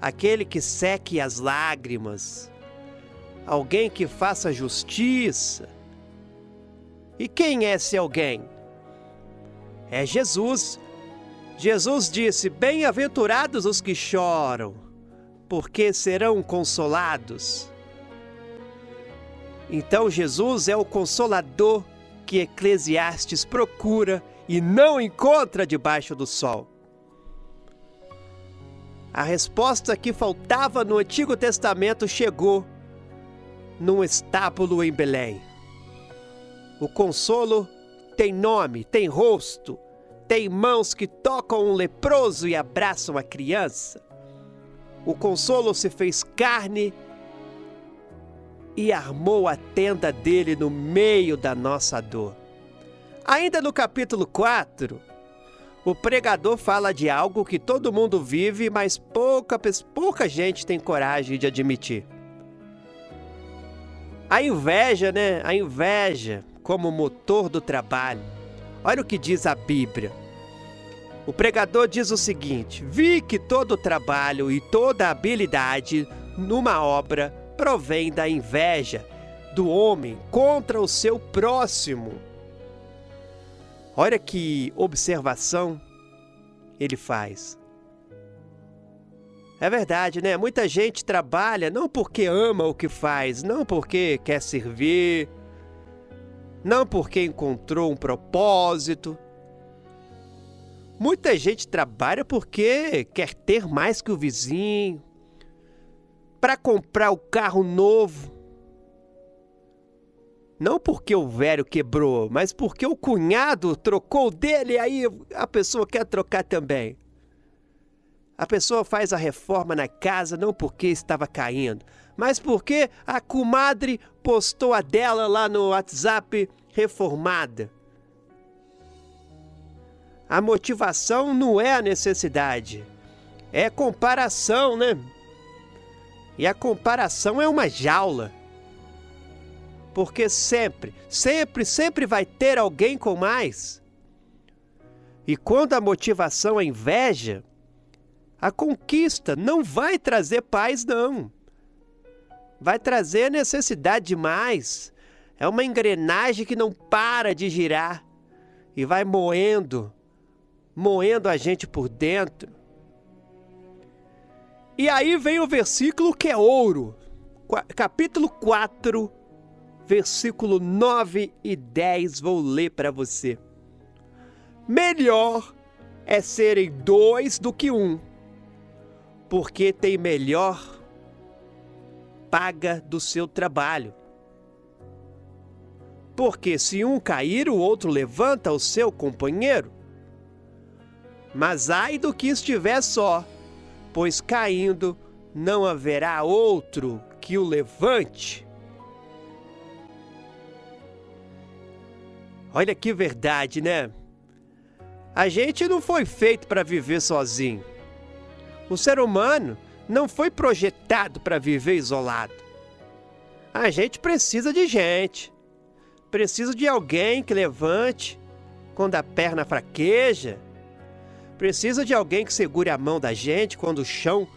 Speaker 1: Aquele que seque as lágrimas. Alguém que faça justiça. E quem é esse alguém? É Jesus. Jesus disse: bem-aventurados os que choram, porque serão consolados. Então Jesus é o consolador que Eclesiastes procura e não encontra debaixo do sol. A resposta que faltava no Antigo Testamento chegou num estábulo em Belém. O consolo tem nome, tem rosto, tem mãos que tocam um leproso e abraçam a criança. O consolo se fez carne e armou a tenda dele no meio da nossa dor. Ainda no capítulo 4, o pregador fala de algo que todo mundo vive, mas pouca gente tem coragem de admitir. A inveja, né? A inveja como motor do trabalho. Olha o que diz a Bíblia. O pregador diz o seguinte: vi que todo o trabalho e toda a habilidade numa obra provém da inveja do homem contra o seu próximo. Olha que observação ele faz. É verdade, né? Muita gente trabalha não porque ama o que faz, não porque quer servir, não porque encontrou um propósito. Muita gente trabalha porque quer ter mais que o vizinho, para comprar o carro novo. Não porque o velho quebrou, mas porque o cunhado trocou dele e aí a pessoa quer trocar também. A pessoa faz a reforma na casa não porque estava caindo, mas porque a comadre postou a dela lá no WhatsApp reformada. A motivação não é a necessidade, é comparação, né? E a comparação é uma jaula. Porque sempre vai ter alguém com mais. E quando a motivação é inveja, a conquista não vai trazer paz, não. Vai trazer necessidade de mais. É uma engrenagem que não para de girar e vai moendo a gente por dentro. E aí vem o versículo que é ouro. Capítulo 4, versículo 9 e 10, vou ler para você. Melhor é serem 2 do que 1, porque tem melhor paga do seu trabalho. Porque se um cair, o outro levanta o seu companheiro. Mas ai do que estiver só, pois caindo não haverá outro que o levante. Olha que verdade, né? A gente não foi feito para viver sozinho. O ser humano não foi projetado para viver isolado. A gente precisa de gente. Precisa de alguém que levante quando a perna fraqueja. Precisa de alguém que segure a mão da gente quando o chão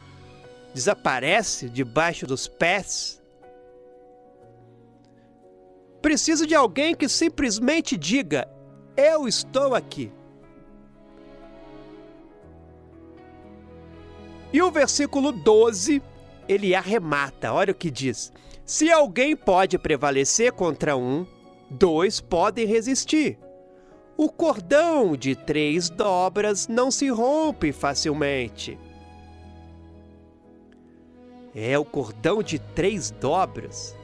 Speaker 1: desaparece debaixo dos pés. Precisa de alguém que simplesmente diga: eu estou aqui. E o versículo 12, ele arremata, olha o que diz. Se alguém pode prevalecer contra 2 podem resistir. O cordão de 3 dobras não se rompe facilmente. É o cordão de 3 dobras.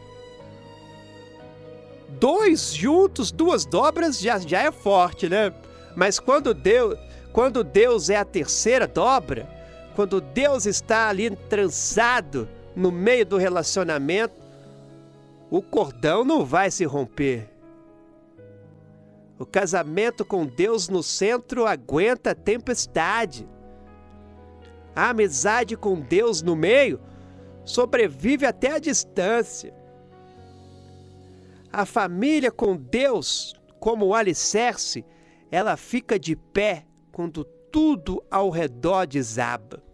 Speaker 1: 2 juntos, 2 dobras já é forte, né? Mas quando Deus é a terceira dobra, quando Deus está ali trançado no meio do relacionamento, o cordão não vai se romper. O casamento com Deus no centro aguenta a tempestade. A amizade com Deus no meio sobrevive até a distância. A família com Deus como alicerce, ela fica de pé quando tudo ao redor desaba.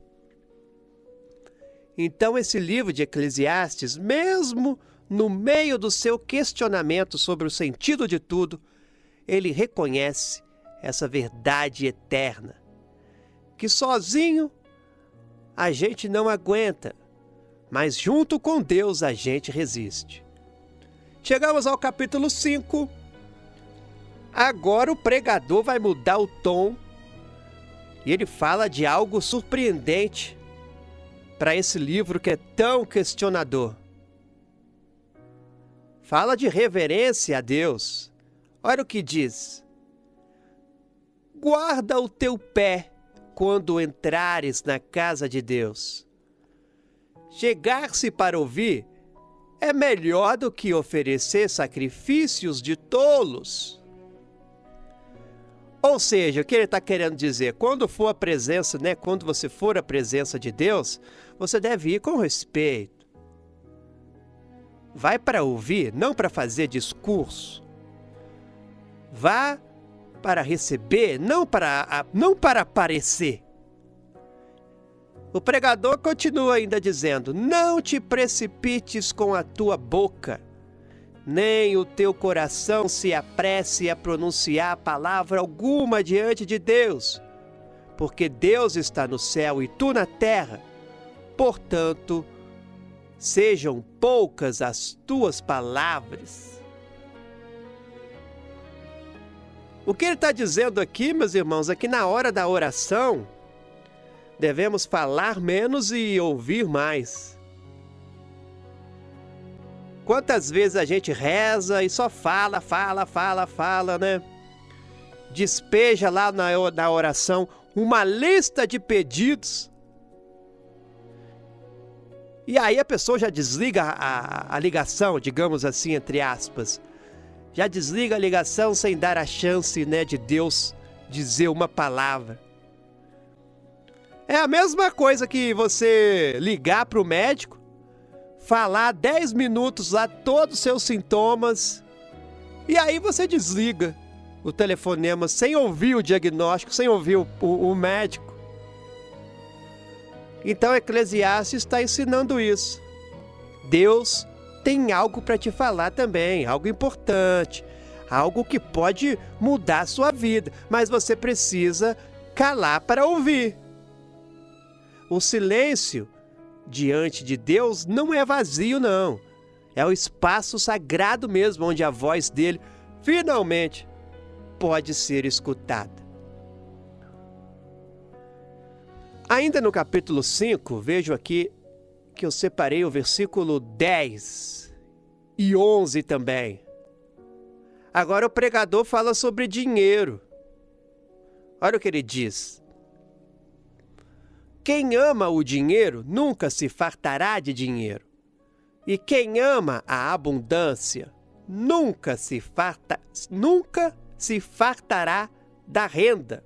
Speaker 1: Então esse livro de Eclesiastes, mesmo no meio do seu questionamento sobre o sentido de tudo, ele reconhece essa verdade eterna, que sozinho a gente não aguenta, mas junto com Deus a gente resiste. Chegamos ao capítulo 5. Agora o pregador vai mudar o tom e ele fala de algo surpreendente para esse livro que é tão questionador. Fala de reverência a Deus. Olha o que diz. Guarda o teu pé quando entrares na casa de Deus. Chegar-se para ouvir é melhor do que oferecer sacrifícios de tolos. Ou seja, o que ele está querendo dizer? Quando for a presença, quando você for à presença de Deus, você deve ir com respeito. Vai para ouvir, não para fazer discurso. Vá para receber, não para aparecer. O pregador continua ainda dizendo: não te precipites com a tua boca, nem o teu coração se apresse a pronunciar palavra alguma diante de Deus, porque Deus está no céu e tu na terra. Portanto, sejam poucas as tuas palavras. O que ele está dizendo aqui, meus irmãos, é que na hora da oração, devemos falar menos e ouvir mais. Quantas vezes a gente reza e só fala, né? Despeja lá na oração uma lista de pedidos. E aí a pessoa já desliga a ligação, digamos assim, entre aspas. Já desliga a ligação sem dar a chance, né, de Deus dizer uma palavra. É a mesma coisa que você ligar para o médico, falar 10 minutos lá todos os seus sintomas, e aí você desliga o telefonema sem ouvir o diagnóstico, sem ouvir o médico. Então Eclesiastes está ensinando isso. Deus tem algo para te falar também, algo importante, algo que pode mudar a sua vida, mas você precisa calar para ouvir. O silêncio diante de Deus não é vazio, não. É o espaço sagrado mesmo, onde a voz dele finalmente pode ser escutada. Ainda no capítulo 5, vejo aqui que eu separei o versículo 10 e 11 também. Agora o pregador fala sobre dinheiro. Olha o que ele diz. Quem ama o dinheiro nunca se fartará de dinheiro. E quem ama a abundância nunca se fartará da renda.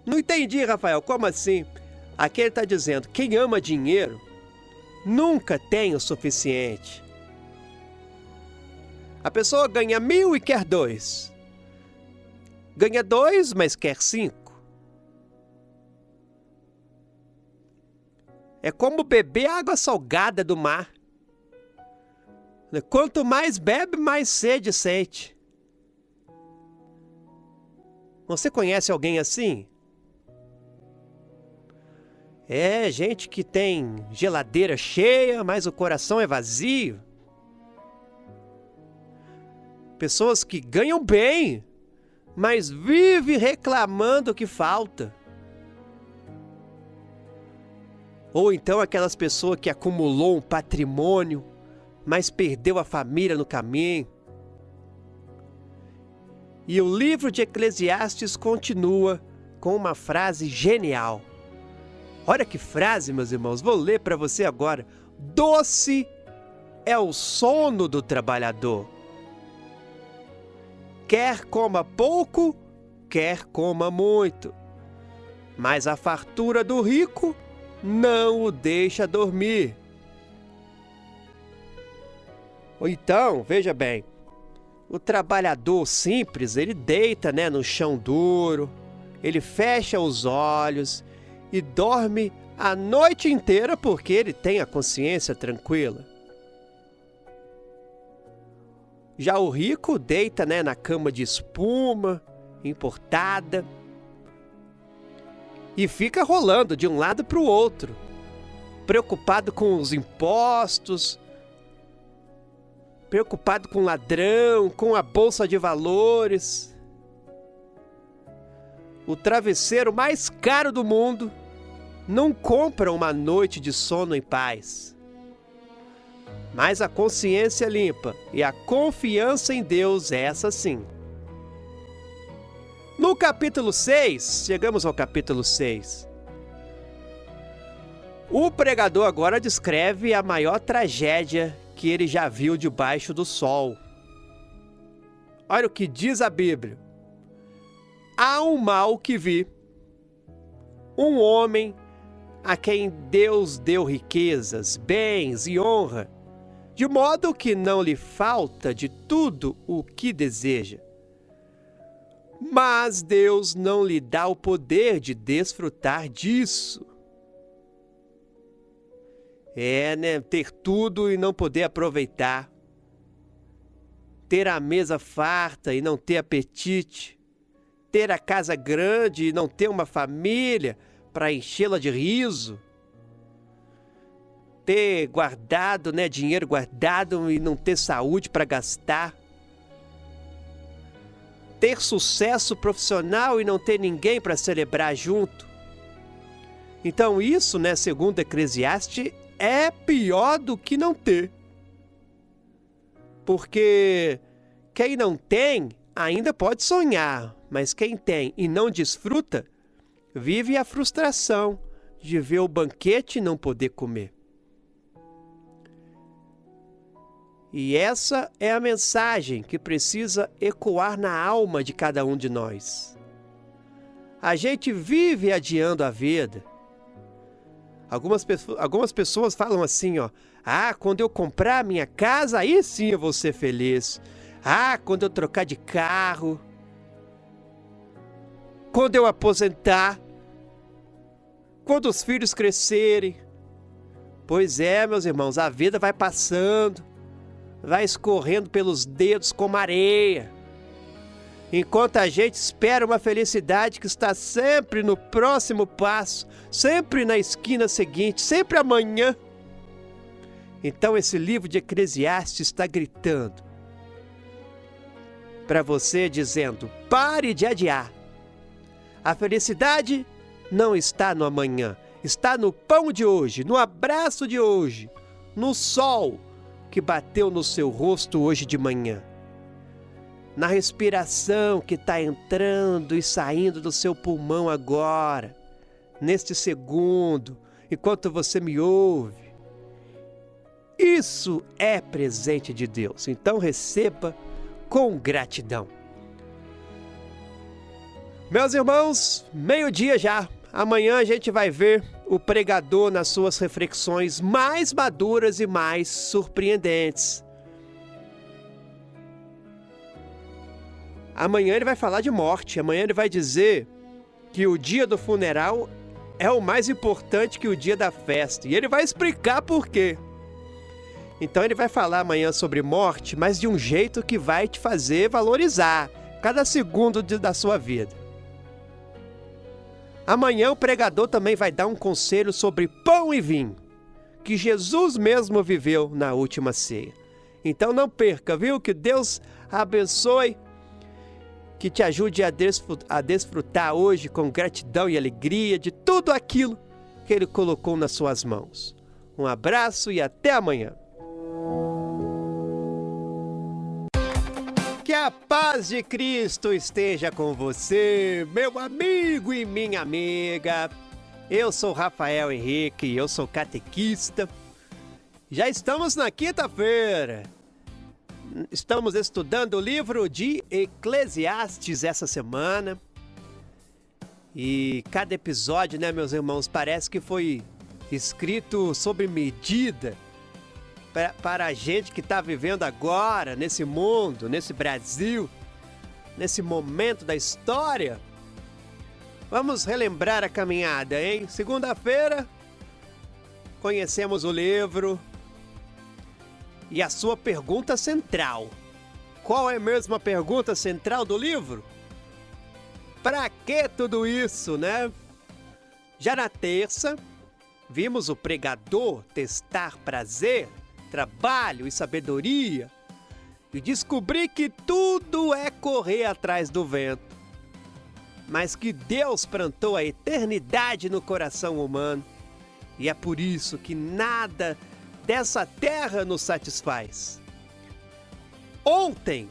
Speaker 1: Não entendi, Rafael, como assim? Aqui ele está dizendo, quem ama dinheiro nunca tem o suficiente. A pessoa ganha 1.000 e quer 2. Ganha 2, mas quer 5. É como beber água salgada do mar. Quanto mais bebe, mais sede sente. Você conhece alguém assim? É gente que tem geladeira cheia, mas o coração é vazio. Pessoas que ganham bem, mas vivem reclamando que falta. Ou então aquelas pessoas que acumulou um patrimônio, mas perdeu a família no caminho. E o livro de Eclesiastes continua com uma frase genial. Olha que frase, meus irmãos, vou ler para você agora. Doce é o sono do trabalhador. Quer coma pouco, quer coma muito. Mas a fartura do rico não o deixa dormir. Ou então, veja bem, o trabalhador simples, ele deita, né, no chão duro, ele fecha os olhos e dorme a noite inteira porque ele tem a consciência tranquila. Já o rico deita, né, na cama de espuma, importada, e fica rolando de um lado para o outro, preocupado com os impostos, preocupado com o ladrão, com a bolsa de valores. O travesseiro mais caro do mundo não compra uma noite de sono em paz. Mas a consciência limpa e a confiança em Deus é essa sim. No capítulo 6, chegamos ao capítulo 6. O pregador agora descreve a maior tragédia que ele já viu debaixo do sol. Olha o que diz a Bíblia. Há um mal que vi. Um homem a quem Deus deu riquezas, bens e honra, de modo que não lhe falta de tudo o que deseja. Mas Deus não lhe dá o poder de desfrutar disso. Né? Ter tudo e não poder aproveitar. Ter a mesa farta e não ter apetite. Ter a casa grande e não ter uma família para enchê-la de riso. Ter guardado, né, dinheiro guardado e não ter saúde para gastar. Ter sucesso profissional e não ter ninguém para celebrar junto. Então isso, né, segundo Eclesiastes, é pior do que não ter. Porque quem não tem ainda pode sonhar, mas quem tem e não desfruta, vive a frustração de ver o banquete e não poder comer. E essa é a mensagem que precisa ecoar na alma de cada um de nós. A gente vive adiando a vida. Algumas pessoas falam assim, ó: ah, quando eu comprar minha casa, aí sim eu vou ser feliz. Ah, quando eu trocar de carro. Quando eu aposentar. Quando os filhos crescerem. Pois é, meus irmãos, a vida vai passando, vai escorrendo pelos dedos como areia. Enquanto a gente espera uma felicidade que está sempre no próximo passo, sempre na esquina seguinte, sempre amanhã. Então esse livro de Eclesiastes está gritando para você, dizendo: pare de adiar. A felicidade não está no amanhã, está no pão de hoje, no abraço de hoje, no sol que bateu no seu rosto hoje de manhã, na respiração que está entrando e saindo do seu pulmão agora, neste segundo, enquanto você me ouve. Isso é presente de Deus, então receba com gratidão. Meus irmãos, meio-dia já. Amanhã a gente vai ver o pregador nas suas reflexões mais maduras e mais surpreendentes. Amanhã ele vai falar de morte. Amanhã ele vai dizer que o dia do funeral é o mais importante que o dia da festa. E ele vai explicar por quê. Então ele vai falar amanhã sobre morte, mas de um jeito que vai te fazer valorizar cada segundo da sua vida. Amanhã o pregador também vai dar um conselho sobre pão e vinho, que Jesus mesmo viveu na última ceia. Então não perca, viu? Que Deus abençoe, que te ajude a desfrutar hoje com gratidão e alegria de tudo aquilo que Ele colocou nas suas mãos. Um abraço e até amanhã. Que a paz de Cristo esteja com você, meu amigo e minha amiga. Eu sou Rafael Henrique, eu sou catequista. Já estamos na quinta-feira. Estamos estudando o livro de Eclesiastes essa semana. E cada episódio, né, meus irmãos, parece que foi escrito sob medida para a gente que está vivendo agora, nesse mundo, nesse Brasil, nesse momento da história. Vamos relembrar a caminhada, hein? Segunda-feira, conhecemos o livro e a sua pergunta central. Qual é mesmo a pergunta central do livro? Para que tudo isso, né? Já na terça, vimos o pregador testar prazer, trabalho e sabedoria e descobrir que tudo é correr atrás do vento, mas que Deus plantou a eternidade no coração humano e é por isso que nada dessa terra nos satisfaz. Ontem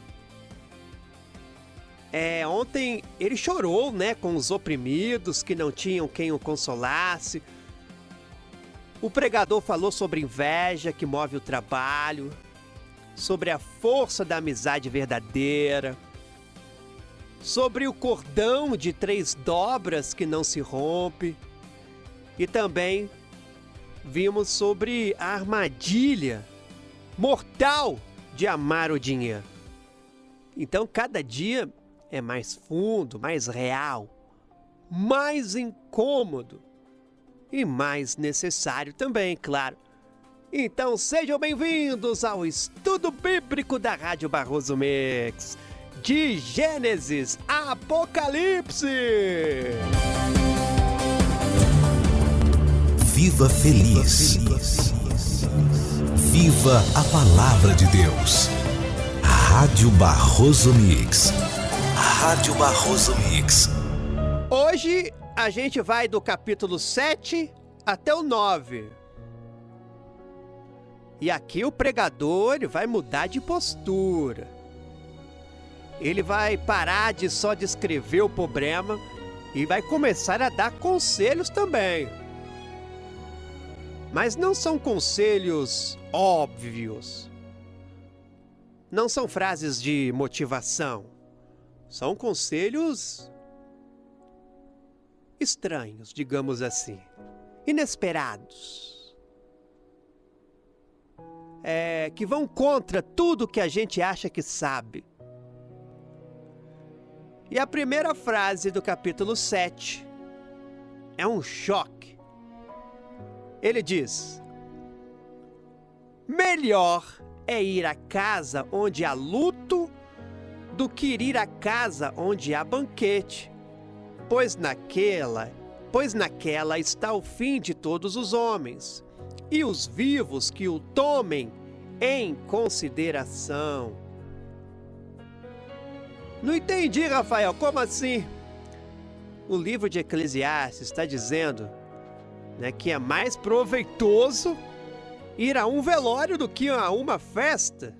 Speaker 1: ele chorou, né, com os oprimidos que não tinham quem o consolasse. O pregador falou sobre inveja que move o trabalho, sobre a força da amizade verdadeira, sobre o cordão de 3 dobras que não se rompe, e também vimos sobre a armadilha mortal de amar o dinheiro. Então cada dia é mais fundo, mais real, mais incômodo e mais necessário também, claro. Então sejam bem-vindos ao estudo bíblico da Rádio Barroso Mix, de Gênesis a Apocalipse.
Speaker 2: Viva feliz. Viva a palavra de Deus. Rádio Barroso Mix. Rádio Barroso Mix.
Speaker 1: Hoje a gente vai do capítulo 7 até o 9. E aqui o pregador ele vai mudar de postura. Ele vai parar de só descrever o problema e vai começar a dar conselhos também. Mas não são conselhos óbvios. Não são frases de motivação. São conselhos estranhos, digamos assim. Inesperados. Que vão contra tudo que a gente acha que sabe. E a primeira frase do capítulo 7 é um choque. Ele diz: melhor é ir à casa onde há luto do que ir à casa onde há banquete, pois naquela está o fim de todos os homens, e os vivos que o tomem em consideração. Não entendi, Rafael, como assim? O livro de Eclesiastes está dizendo, né, que é mais proveitoso ir a um velório do que a uma festa.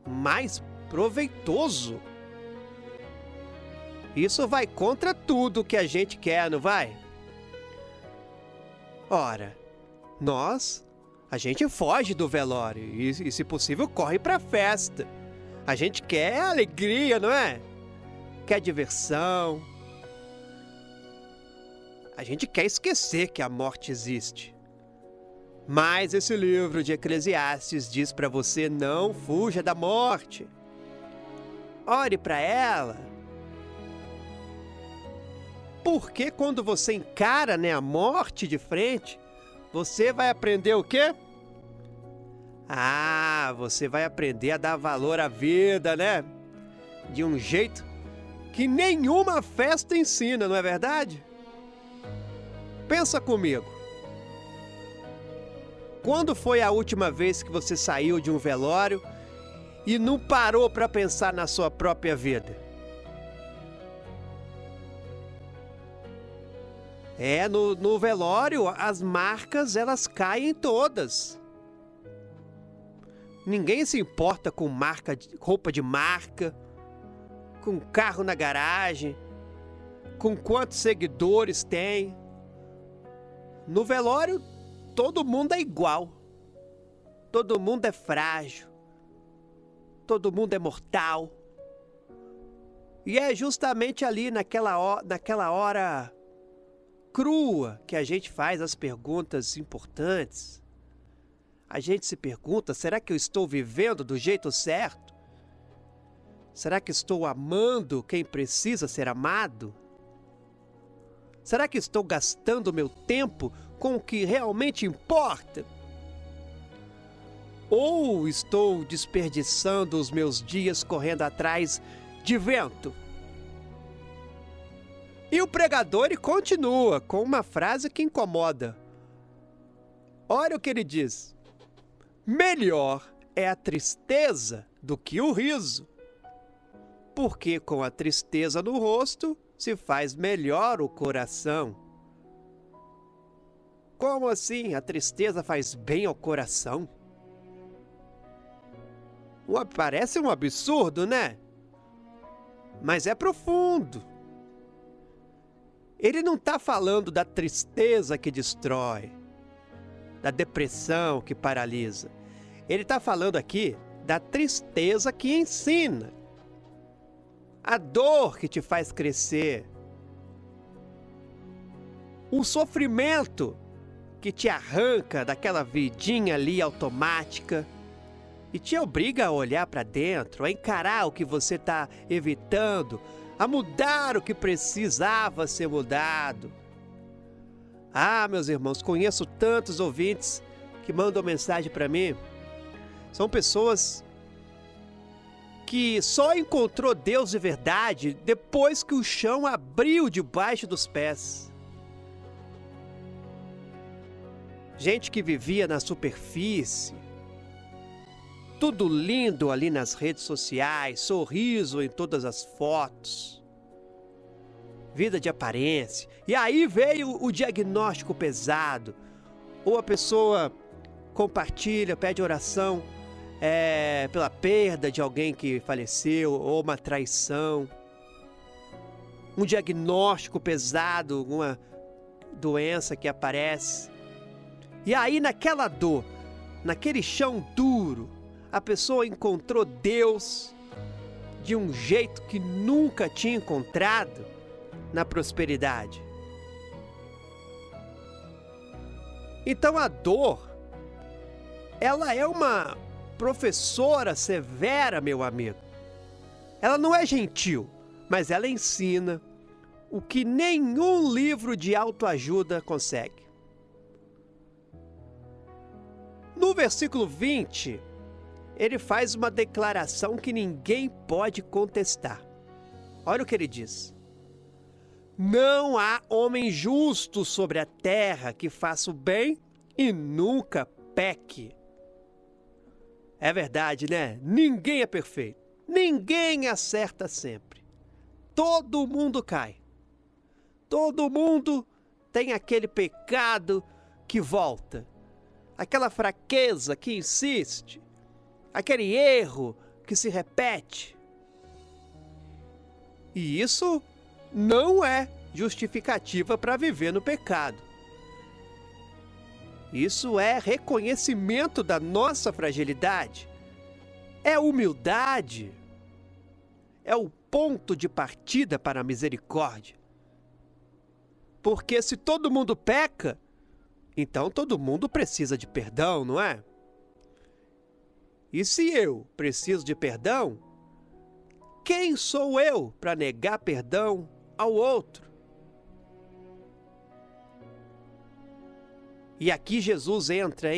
Speaker 1: Mais proveitoso. Isso vai contra tudo que a gente quer, não vai? Ora, a gente foge do velório e, se possível, corre para a festa. A gente quer alegria, não é? Quer diversão. A gente quer esquecer que a morte existe. Mas esse livro de Eclesiastes diz para você: não fuja da morte. Ore para ela. Porque quando você encara, né, a morte de frente, você vai aprender o quê? Você vai aprender a dar valor à vida, né? De um jeito que nenhuma festa ensina, não é verdade? Pensa comigo. Quando foi a última vez que você saiu de um velório e não parou para pensar na sua própria vida? No velório, as marcas, elas caem todas. Ninguém se importa com roupa de marca, com carro na garagem, com quantos seguidores tem. No velório, todo mundo é igual. Todo mundo é frágil. Todo mundo é mortal. E é justamente ali, naquela hora crua, que a gente faz as perguntas importantes. A gente se pergunta: será que eu estou vivendo do jeito certo? Será que estou amando quem precisa ser amado? Será que estou gastando meu tempo com o que realmente importa? Ou estou desperdiçando os meus dias correndo atrás de vento? E o pregador ele continua com uma frase que incomoda. Olha o que ele diz: melhor é a tristeza do que o riso, porque com a tristeza no rosto se faz melhor o coração. Como assim a tristeza faz bem ao coração? Parece um absurdo, né? Mas é profundo. Ele não está falando da tristeza que destrói, da depressão que paralisa. Ele está falando aqui da tristeza que ensina, a dor que te faz crescer, o sofrimento que te arranca daquela vidinha ali automática e te obriga a olhar para dentro, a encarar o que você está evitando, a mudar o que precisava ser mudado. Meus irmãos, conheço tantos ouvintes que mandam mensagem para mim. São pessoas que só encontrou Deus de verdade depois que o chão abriu debaixo dos pés. Gente que vivia na superfície, tudo lindo ali nas redes sociais, sorriso em todas as fotos, vida de aparência. E aí veio o diagnóstico pesado, ou a pessoa compartilha, pede oração pela perda de alguém que faleceu ou uma traição, um diagnóstico pesado, alguma doença que aparece. E aí naquela dor, naquele chão duro, a pessoa encontrou Deus de um jeito que nunca tinha encontrado na prosperidade. Então a dor, ela é uma professora severa, meu amigo. Ela não é gentil, mas ela ensina o que nenhum livro de autoajuda consegue. No versículo 20, ele faz uma declaração que ninguém pode contestar. Olha o que ele diz. Não há homem justo sobre a terra que faça o bem e nunca peque. É verdade, né? Ninguém é perfeito. Ninguém acerta sempre. Todo mundo cai. Todo mundo tem aquele pecado que volta. Aquela fraqueza que insiste. Aquele erro que se repete. E isso não é justificativa para viver no pecado. Isso é reconhecimento da nossa fragilidade. É humildade. É o ponto de partida para a misericórdia. Porque se todo mundo peca, então todo mundo precisa de perdão, não é? E se eu preciso de perdão, quem sou eu para negar perdão ao outro? E aqui Jesus entra,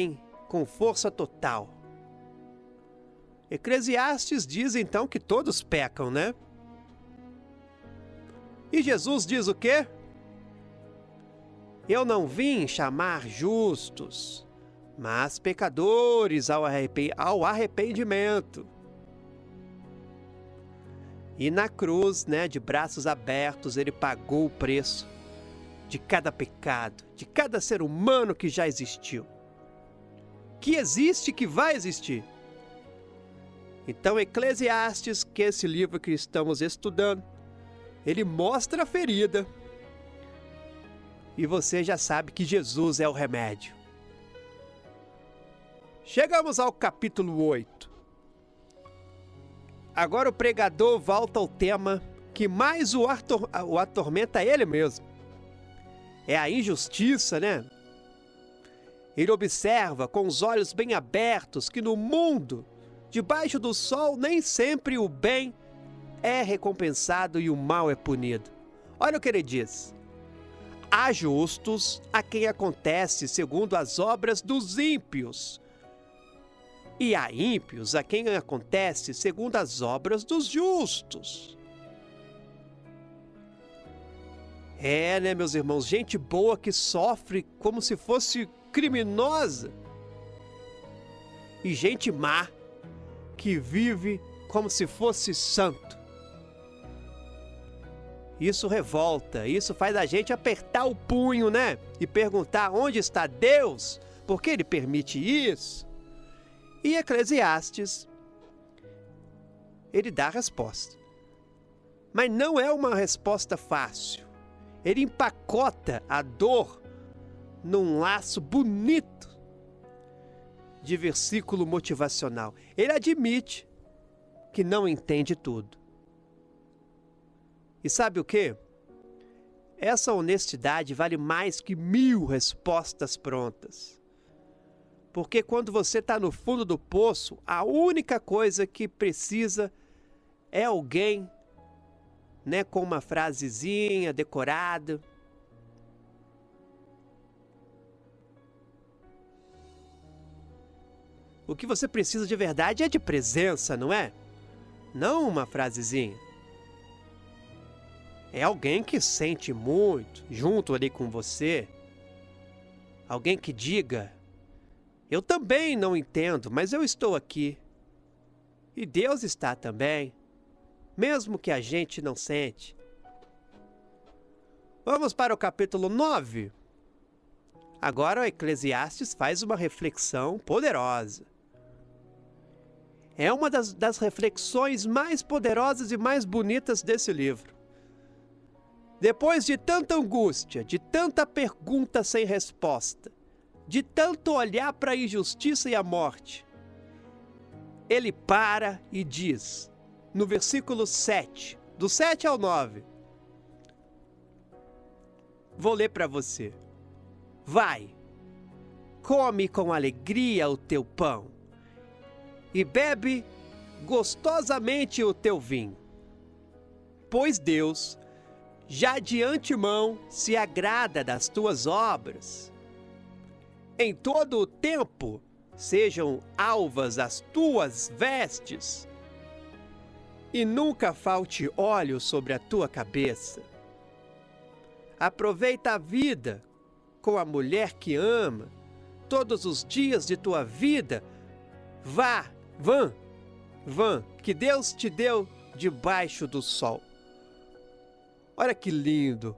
Speaker 1: com força total. Eclesiastes diz então que todos pecam, né? E Jesus diz o quê? Eu não vim chamar justos, mas pecadores ao arrependimento. E na cruz, de braços abertos, ele pagou o preço de cada pecado, de cada ser humano que já existiu. Que existe, que vai existir. Então, Eclesiastes, que é esse livro que estamos estudando, ele mostra a ferida. E você já sabe que Jesus é o remédio. Chegamos ao capítulo 8. Agora o pregador volta ao tema que mais o atormenta ele mesmo. É a injustiça, né? Ele observa com os olhos bem abertos que no mundo, debaixo do sol, nem sempre o bem é recompensado e o mal é punido. Olha o que ele diz. Há justos a quem acontece segundo as obras dos ímpios, e há ímpios a quem acontece segundo as obras dos justos. Meus irmãos, gente boa que sofre como se fosse criminosa, e gente má que vive como se fosse santo. Isso revolta, isso faz a gente apertar o punho, e perguntar onde está Deus, por que ele permite isso? E Eclesiastes, ele dá a resposta. Mas não é uma resposta fácil. Ele empacota a dor num laço bonito de versículo motivacional. Ele admite que não entende tudo. E sabe o quê? Essa honestidade vale mais que 1000 respostas prontas. Porque quando você está no fundo do poço, a única coisa que precisa é alguém, com uma frasezinha decorada. O que você precisa de verdade é de presença, não é? Não uma frasezinha. É alguém que sente muito junto ali com você. Alguém que diga, eu também não entendo, mas eu estou aqui. E Deus está também, mesmo que a gente não sente. Vamos para o capítulo 9. Agora o Eclesiastes faz uma reflexão poderosa. É uma das reflexões mais poderosas e mais bonitas desse livro. Depois de tanta angústia, de tanta pergunta sem resposta, de tanto olhar para a injustiça e a morte, ele para e diz, no versículo 7, do 7 ao 9, vou ler para você. Vai, come com alegria o teu pão e bebe gostosamente o teu vinho, pois Deus já de antemão se agrada das tuas obras. Em todo o tempo sejam alvas as tuas vestes, e nunca falte óleo sobre a tua cabeça. Aproveita a vida com a mulher que ama, todos os dias de tua vida. Vã, que Deus te deu debaixo do sol. Olha que lindo,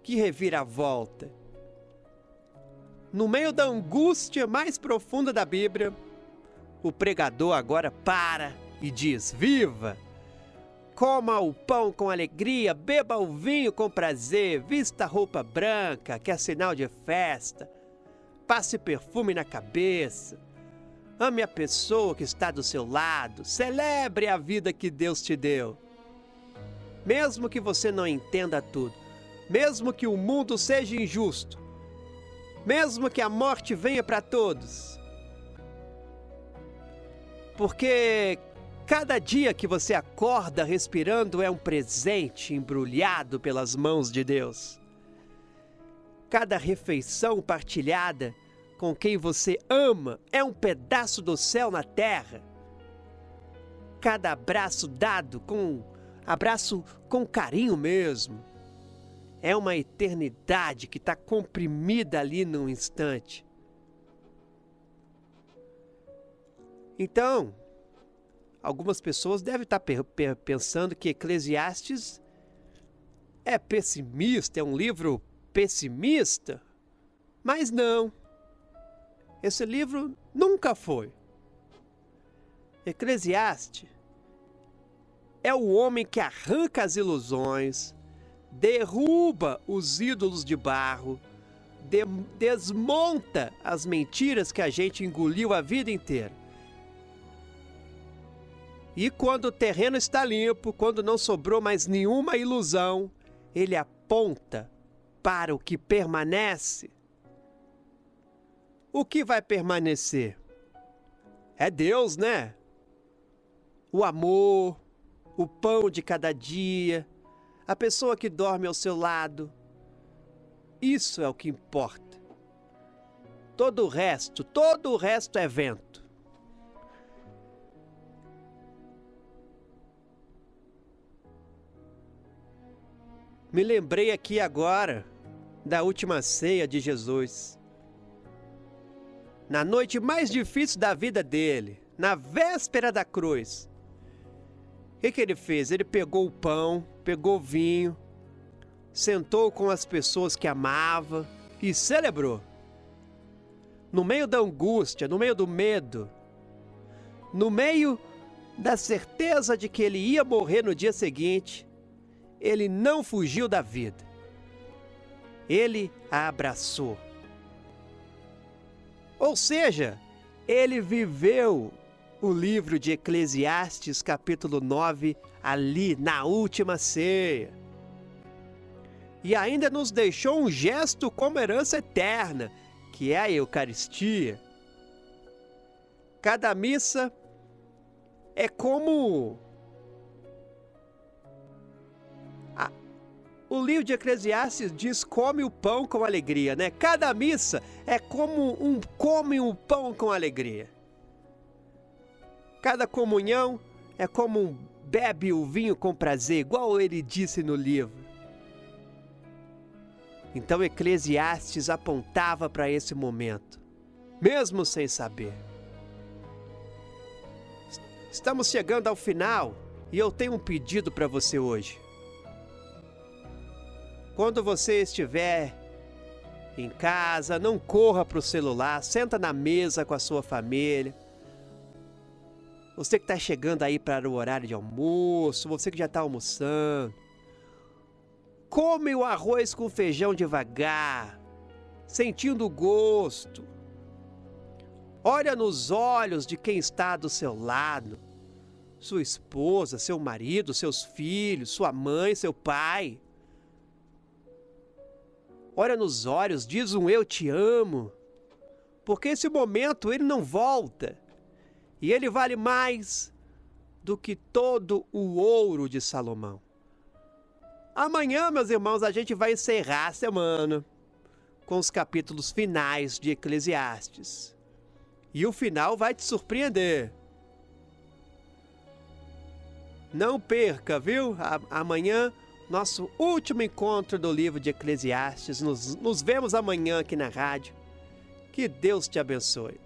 Speaker 1: que reviravolta. No meio da angústia mais profunda da Bíblia, o pregador agora para e diz: viva! Coma o pão com alegria, beba o vinho com prazer, vista a roupa branca, que é sinal de festa, passe perfume na cabeça, ame a pessoa que está do seu lado, celebre a vida que Deus te deu. Mesmo que você não entenda tudo, mesmo que o mundo seja injusto, mesmo que a morte venha para todos, porque cada dia que você acorda respirando é um presente embrulhado pelas mãos de Deus. Cada refeição partilhada com quem você ama é um pedaço do céu na terra. Cada abraço dado com carinho mesmo, é uma eternidade que está comprimida ali num instante. Então, algumas pessoas devem estar pensando que Eclesiastes é pessimista, é um livro pessimista, mas não. Esse livro nunca foi. Eclesiastes é o homem que arranca as ilusões, derruba os ídolos de barro, desmonta as mentiras que a gente engoliu a vida inteira. E quando o terreno está limpo, quando não sobrou mais nenhuma ilusão, ele aponta para o que permanece. O que vai permanecer? É Deus, né? O amor, o pão de cada dia, a pessoa que dorme ao seu lado. Isso é o que importa. Todo o resto é vento. Me lembrei aqui agora da última ceia de Jesus. Na noite mais difícil da vida dele, na véspera da cruz, o que ele fez? Ele pegou o pão, pegou o vinho, sentou com as pessoas que amava e celebrou. No meio da angústia, no meio do medo, no meio da certeza de que ele ia morrer no dia seguinte, ele não fugiu da vida. Ele a abraçou. Ou seja, ele viveu o livro de Eclesiastes, capítulo 9, ali na última ceia. E ainda nos deixou um gesto como herança eterna, que é a Eucaristia. Cada missa é como... O livro de Eclesiastes diz: come o pão com alegria, né? Cada missa é como come o pão com alegria. Cada comunhão é como bebe o vinho com prazer, igual ele disse no livro. Então Eclesiastes apontava para esse momento, mesmo sem saber. Estamos chegando ao final e eu tenho um pedido para você hoje. Quando você estiver em casa, não corra para o celular, senta na mesa com a sua família. Você que está chegando aí para o horário de almoço, você que já está almoçando, come o arroz com feijão devagar, sentindo o gosto. Olha nos olhos de quem está do seu lado, sua esposa, seu marido, seus filhos, sua mãe, seu pai. Olha nos olhos, diz um eu te amo, porque esse momento ele não volta e ele vale mais do que todo o ouro de Salomão. Amanhã, meus irmãos, a gente vai encerrar a semana com os capítulos finais de Eclesiastes. E o final vai te surpreender. Não perca, viu? Amanhã, nosso último encontro do livro de Eclesiastes. Nos vemos amanhã aqui na rádio. Que Deus te abençoe.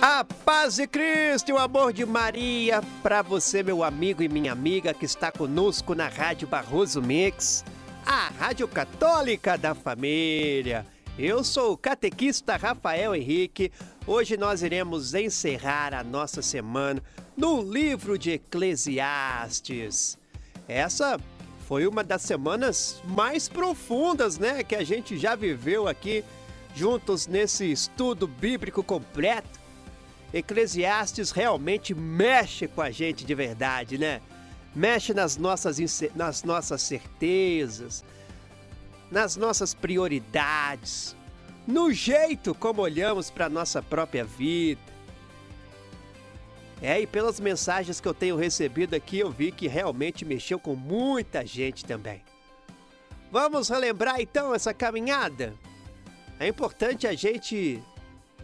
Speaker 1: A paz de Cristo e o amor de Maria para você, meu amigo e minha amiga que está conosco na Rádio Barroso Mix, a Rádio Católica da Família. Eu sou o catequista Rafael Henrique. Hoje nós iremos encerrar a nossa semana no livro de Eclesiastes. Essa foi uma das semanas mais profundas, né, que a gente já viveu aqui juntos nesse estudo bíblico completo. Eclesiastes realmente mexe com a gente de verdade, né? Mexe nas nossas certezas, nas nossas prioridades, no jeito como olhamos para a nossa própria vida. E pelas mensagens que eu tenho recebido aqui, eu vi que realmente mexeu com muita gente também. Vamos relembrar então essa caminhada? É importante a gente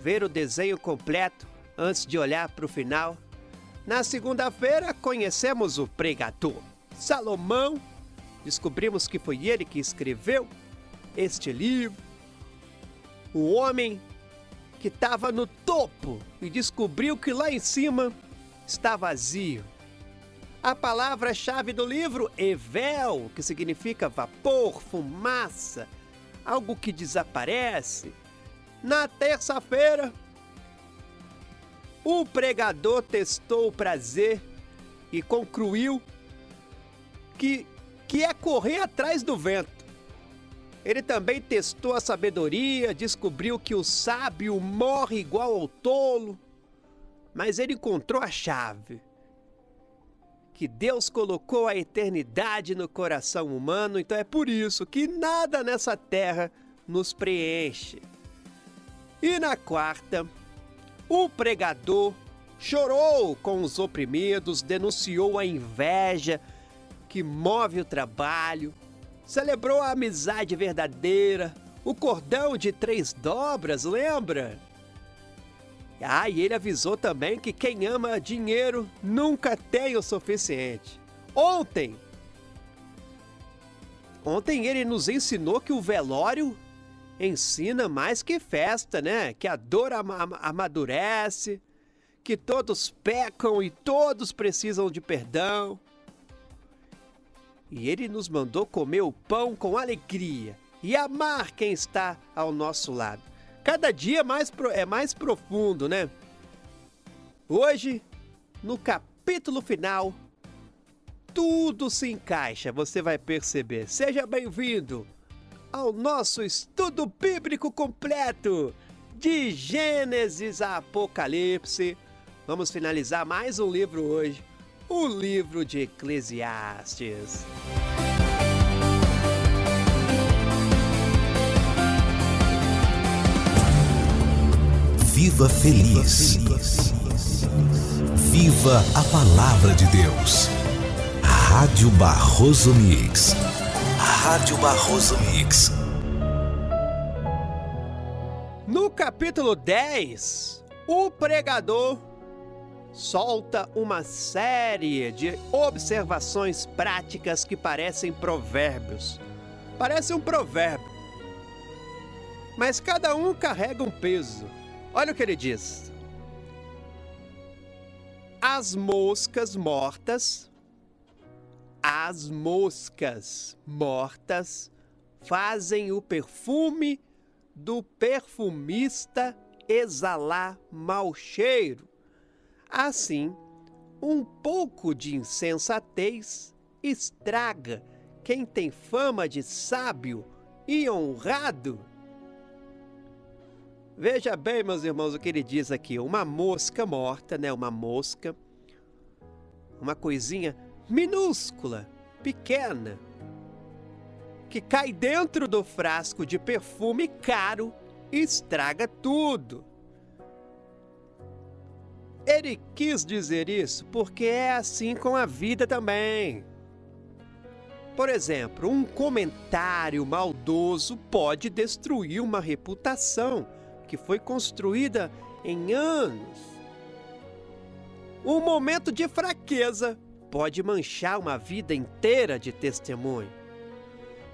Speaker 1: ver o desenho completo antes de olhar para o final. Na segunda-feira, conhecemos o pregador, Salomão. Descobrimos que foi ele que escreveu este livro. O homem que estava no topo e descobriu que lá em cima está vazio. A palavra-chave do livro, Evel, que significa vapor, fumaça, algo que desaparece. Na terça-feira, o pregador testou o prazer e concluiu que é correr atrás do vento. Ele também testou a sabedoria, descobriu que o sábio morre igual ao tolo, mas ele encontrou a chave, que Deus colocou a eternidade no coração humano, então é por isso que nada nessa terra nos preenche. E na quarta, o pregador chorou com os oprimidos, denunciou a inveja que move o trabalho, celebrou a amizade verdadeira, o cordão de 3 dobras, lembra? E ele avisou também que quem ama dinheiro nunca tem o suficiente. Ontem ele nos ensinou que o velório ensina mais que festa, né? Que a dor amadurece, que todos pecam e todos precisam de perdão. E ele nos mandou comer o pão com alegria e amar quem está ao nosso lado. Cada dia é mais profundo, né? Hoje, no capítulo final, tudo se encaixa, você vai perceber. Seja bem-vindo ao nosso estudo bíblico completo, de Gênesis a Apocalipse. Vamos finalizar mais um livro hoje, o livro de Eclesiastes.
Speaker 2: Viva feliz. Viva a palavra de Deus. Rádio Barroso Mix. Rádio Barroso Mix.
Speaker 1: No capítulo 10, o pregador solta uma série de observações práticas que parecem provérbios. Parece um provérbio, mas cada um carrega um peso. Olha o que ele diz. As moscas mortas fazem o perfume do perfumista exalar mau cheiro. Assim, um pouco de insensatez estraga quem tem fama de sábio e honrado. Veja bem, meus irmãos, o que ele diz aqui. Uma mosca morta, né? Uma mosca, uma coisinha minúscula, pequena, que cai dentro do frasco de perfume caro e estraga tudo. Ele quis dizer isso porque é assim com a vida também. Por exemplo, um comentário maldoso pode destruir uma reputação que foi construída em anos. Um momento de fraqueza pode manchar uma vida inteira de testemunho.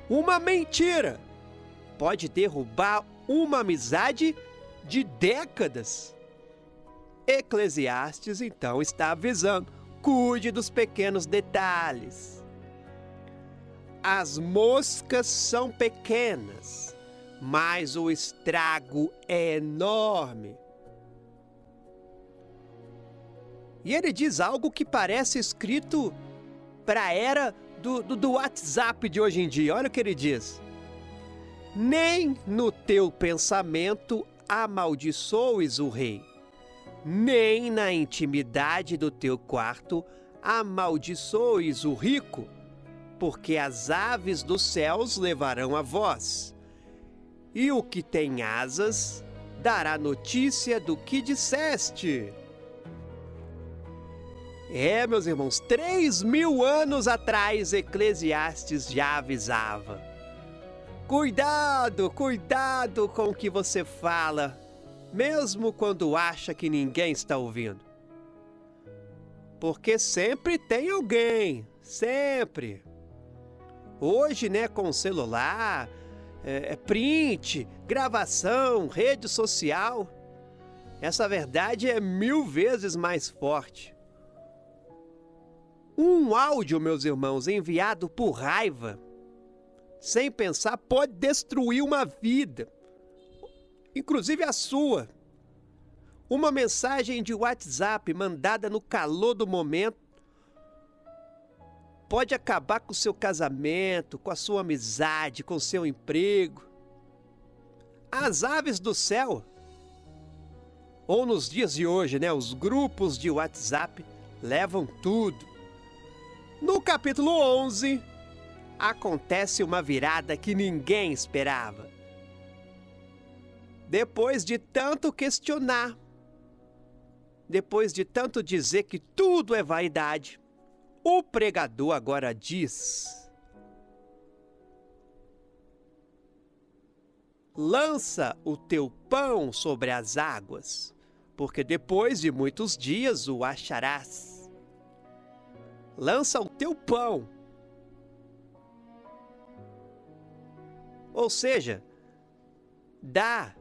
Speaker 1: Uma mentira pode derrubar uma amizade de décadas. Eclesiastes, então, está avisando: cuide dos pequenos detalhes. As moscas são pequenas, mas o estrago é enorme. E ele diz algo que parece escrito para a era do WhatsApp de hoje em dia. Olha o que ele diz. Nem no teu pensamento amaldiçoes o rei, nem na intimidade do teu quarto amaldiçoes o rico, porque as aves dos céus levarão a voz, e o que tem asas dará notícia do que disseste. Meus irmãos, 3.000 anos atrás, Eclesiastes já avisava. Cuidado, cuidado com o que você fala, mesmo quando acha que ninguém está ouvindo. Porque sempre tem alguém, sempre. Hoje, né, com celular, print, gravação, rede social, essa verdade é 1000 vezes mais forte. Um áudio, meus irmãos, enviado por raiva, sem pensar, pode destruir uma vida, inclusive a sua. Uma mensagem de WhatsApp mandada no calor do momento pode acabar com o seu casamento, com a sua amizade, com o seu emprego. As aves do céu, ou nos dias de hoje, né, os grupos de WhatsApp levam tudo. No capítulo 11, acontece uma virada que ninguém esperava. Depois de tanto questionar, depois de tanto dizer que tudo é vaidade, o pregador agora diz: lança o teu pão sobre as águas, porque depois de muitos dias o acharás. Lança o teu pão. Ou seja, dá,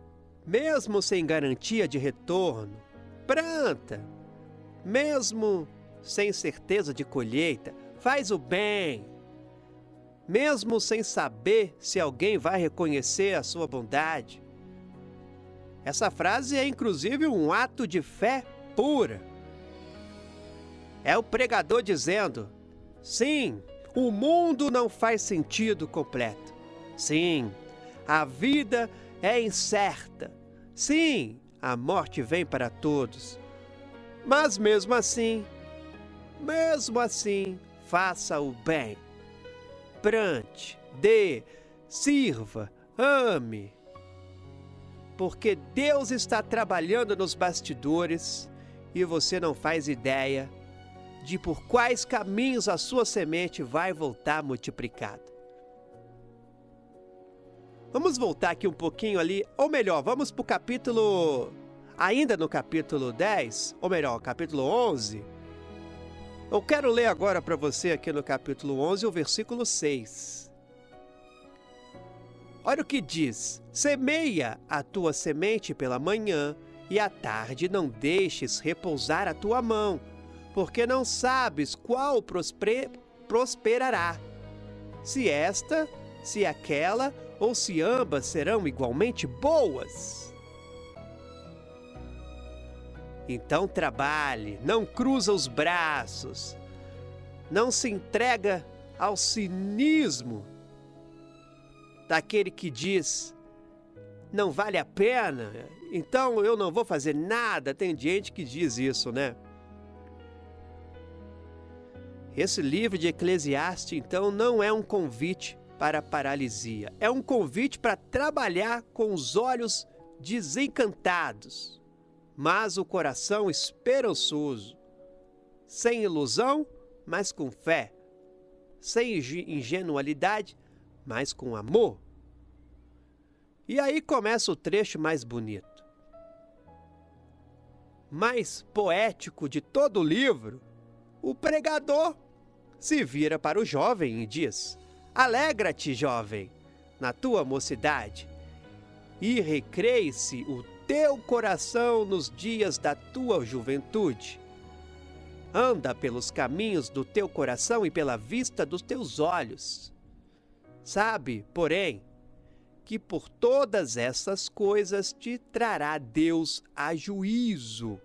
Speaker 1: mesmo sem garantia de retorno. Planta, mesmo sem certeza de colheita. Faz o bem, mesmo sem saber se alguém vai reconhecer a sua bondade. Essa frase é inclusive um ato de fé pura. É o pregador dizendo: sim, o mundo não faz sentido completo. Sim, a vida é incerta. Sim, a morte vem para todos. Mas mesmo assim, faça o bem. Plante, dê, sirva, ame. Porque Deus está trabalhando nos bastidores e você não faz ideia de por quais caminhos a sua semente vai voltar multiplicada. Vamos voltar aqui um pouquinho ali, ou melhor, vamos para o capítulo, ainda no capítulo 10, ou melhor, capítulo 11. Eu quero ler agora para você aqui no capítulo 11, o versículo 6. Olha o que diz: semeia a tua semente pela manhã e à tarde não deixes repousar a tua mão, porque não sabes qual prosperará, se esta, se aquela ou se ambas serão igualmente boas. Então trabalhe, não cruza os braços, não se entrega ao cinismo daquele que diz: não vale a pena, então eu não vou fazer nada. Tem gente que diz isso, né? Esse livro de Eclesiastes, então, não é um convite para a paralisia. É um convite para trabalhar com os olhos desencantados, mas o coração esperançoso, sem ilusão, mas com fé, sem ingenuidade, mas com amor. E aí começa o trecho mais bonito, mais poético de todo o livro. O pregador se vira para o jovem e diz: alegra-te, jovem, na tua mocidade, e recreie-se o teu coração nos dias da tua juventude. Anda pelos caminhos do teu coração e pela vista dos teus olhos. Sabe, porém, que por todas essas coisas te trará Deus a juízo.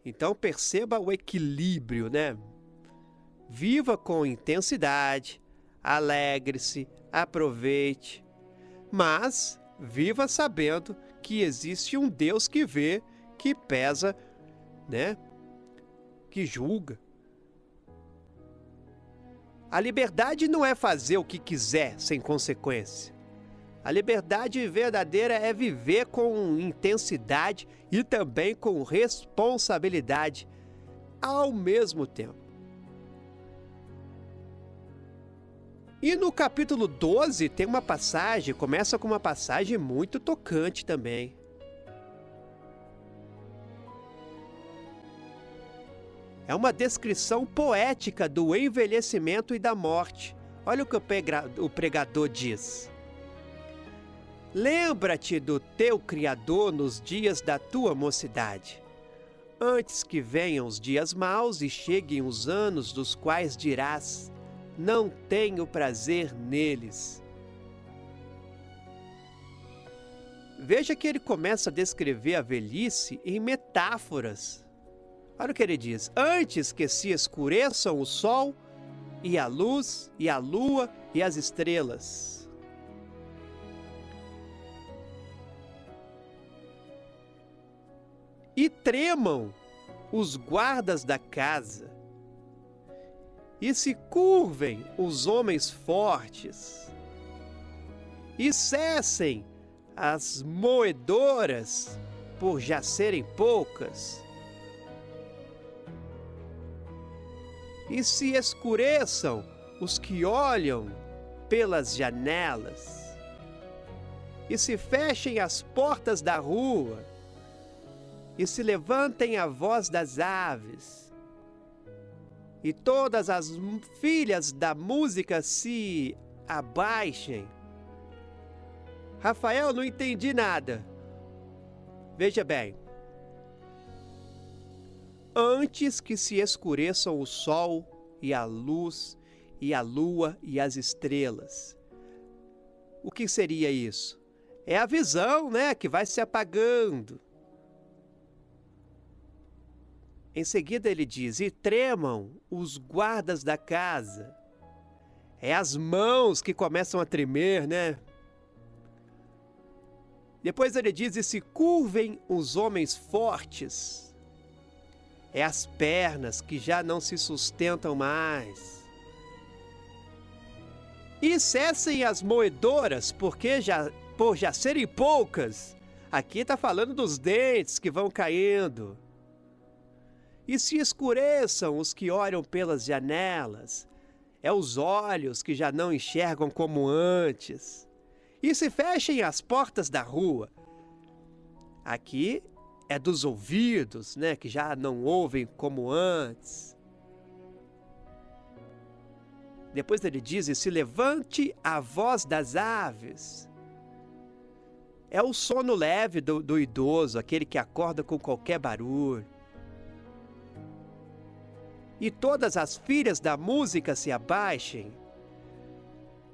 Speaker 1: Então perceba o equilíbrio, né? Viva com intensidade, alegre-se, aproveite, mas viva sabendo que existe um Deus que vê, que pesa, né? Que julga. A liberdade não é fazer o que quiser sem consequência. A liberdade verdadeira é viver com intensidade e também com responsabilidade ao mesmo tempo. E no capítulo 12 tem uma passagem, começa com uma passagem muito tocante também. É uma descrição poética do envelhecimento e da morte. Olha o que o pregador diz. Lembra-te do teu Criador nos dias da tua mocidade, antes que venham os dias maus e cheguem os anos dos quais dirás: não tenho prazer neles. Veja que ele começa a descrever a velhice em metáforas. Olha o que ele diz: antes que se escureçam o sol e a luz e a lua e as estrelas. E tremam os guardas da casa, e se curvem os homens fortes, e cessem as moedoras, por já serem poucas, e se escureçam os que olham pelas janelas, e se fechem as portas da rua, e se levantem a voz das aves, e todas as filhas da música se abaixem. Rafael, não entendi nada. Veja bem. Antes que se escureçam o sol e a luz e a lua e as estrelas. O que seria isso? É a visão, né, que vai se apagando. Em seguida ele diz: e tremam os guardas da casa. É as mãos que começam a tremer, né? Depois ele diz: e se curvem os homens fortes. É as pernas que já não se sustentam mais. E cessem as moedoras, por já serem poucas. Aqui está falando dos dentes que vão caindo. E se escureçam os que olham pelas janelas, é os olhos que já não enxergam como antes. E se fechem as portas da rua, aqui é dos ouvidos, né, que já não ouvem como antes. Depois ele diz: e se levante a voz das aves. É o sono leve do idoso, aquele que acorda com qualquer barulho. E todas as filhas da música se abaixem.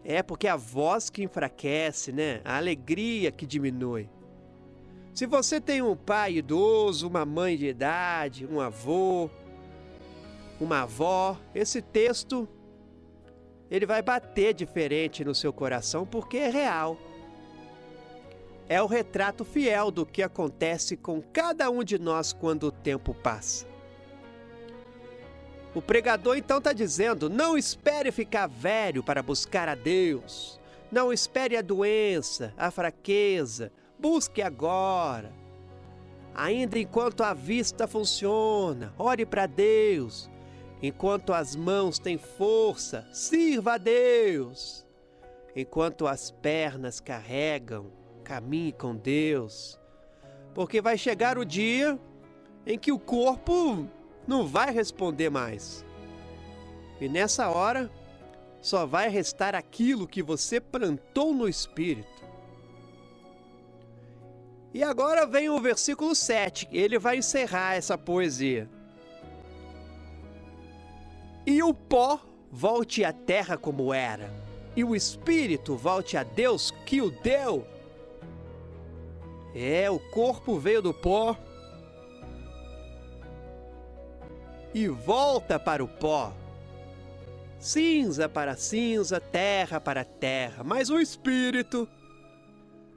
Speaker 1: É porque a voz que enfraquece, né? A alegria que diminui. Se você tem um pai idoso, uma mãe de idade, um avô, uma avó, esse texto ele vai bater diferente no seu coração porque é real. É o retrato fiel do que acontece com cada um de nós quando o tempo passa. O pregador então está dizendo: não espere ficar velho para buscar a Deus. Não espere a doença, a fraqueza. Busque agora. Ainda enquanto a vista funciona, ore para Deus. Enquanto as mãos têm força, sirva a Deus. Enquanto as pernas carregam, caminhe com Deus. Porque vai chegar o dia em que o corpo não vai responder mais. E nessa hora, só vai restar aquilo que você plantou no Espírito. E agora vem o versículo 7, ele vai encerrar essa poesia. E o pó volte à terra como era, e o Espírito volte a Deus que o deu. O corpo veio do pó e volta para o pó. Cinza para cinza, terra para terra, mas o Espírito,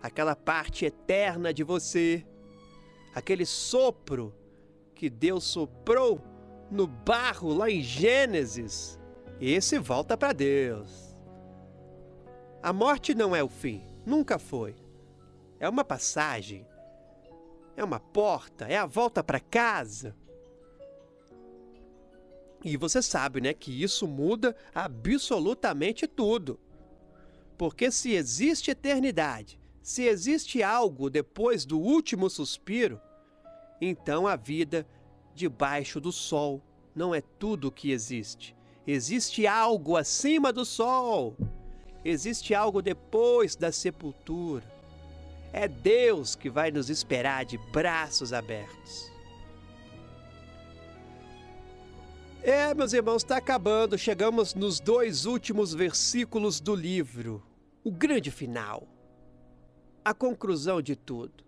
Speaker 1: aquela parte eterna de você, aquele sopro que Deus soprou no barro lá em Gênesis, esse volta para Deus. A morte não é o fim, nunca foi. É uma passagem, é uma porta, é a volta para casa. E você sabe, né, que isso muda absolutamente tudo. Porque se existe eternidade, se existe algo depois do último suspiro, então a vida debaixo do sol não é tudo o que existe. Existe algo acima do sol. Existe algo depois da sepultura. É Deus que vai nos esperar de braços abertos. Meus irmãos, está acabando. Chegamos nos 2 últimos versículos do livro. O grande final. A conclusão de tudo.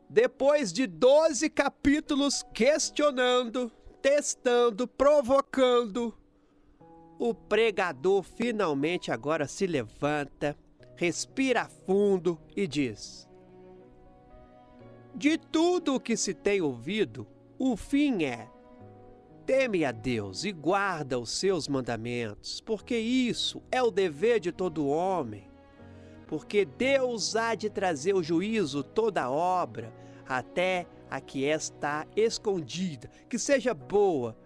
Speaker 1: Depois de 12 capítulos questionando, testando, provocando, o pregador finalmente agora se levanta, respira fundo e diz: de tudo o que se tem ouvido, o fim é: teme a Deus e guarda os seus mandamentos, porque isso é o dever de todo homem. Porque Deus há de trazer o juízo toda a obra, até a que está escondida, que seja boa,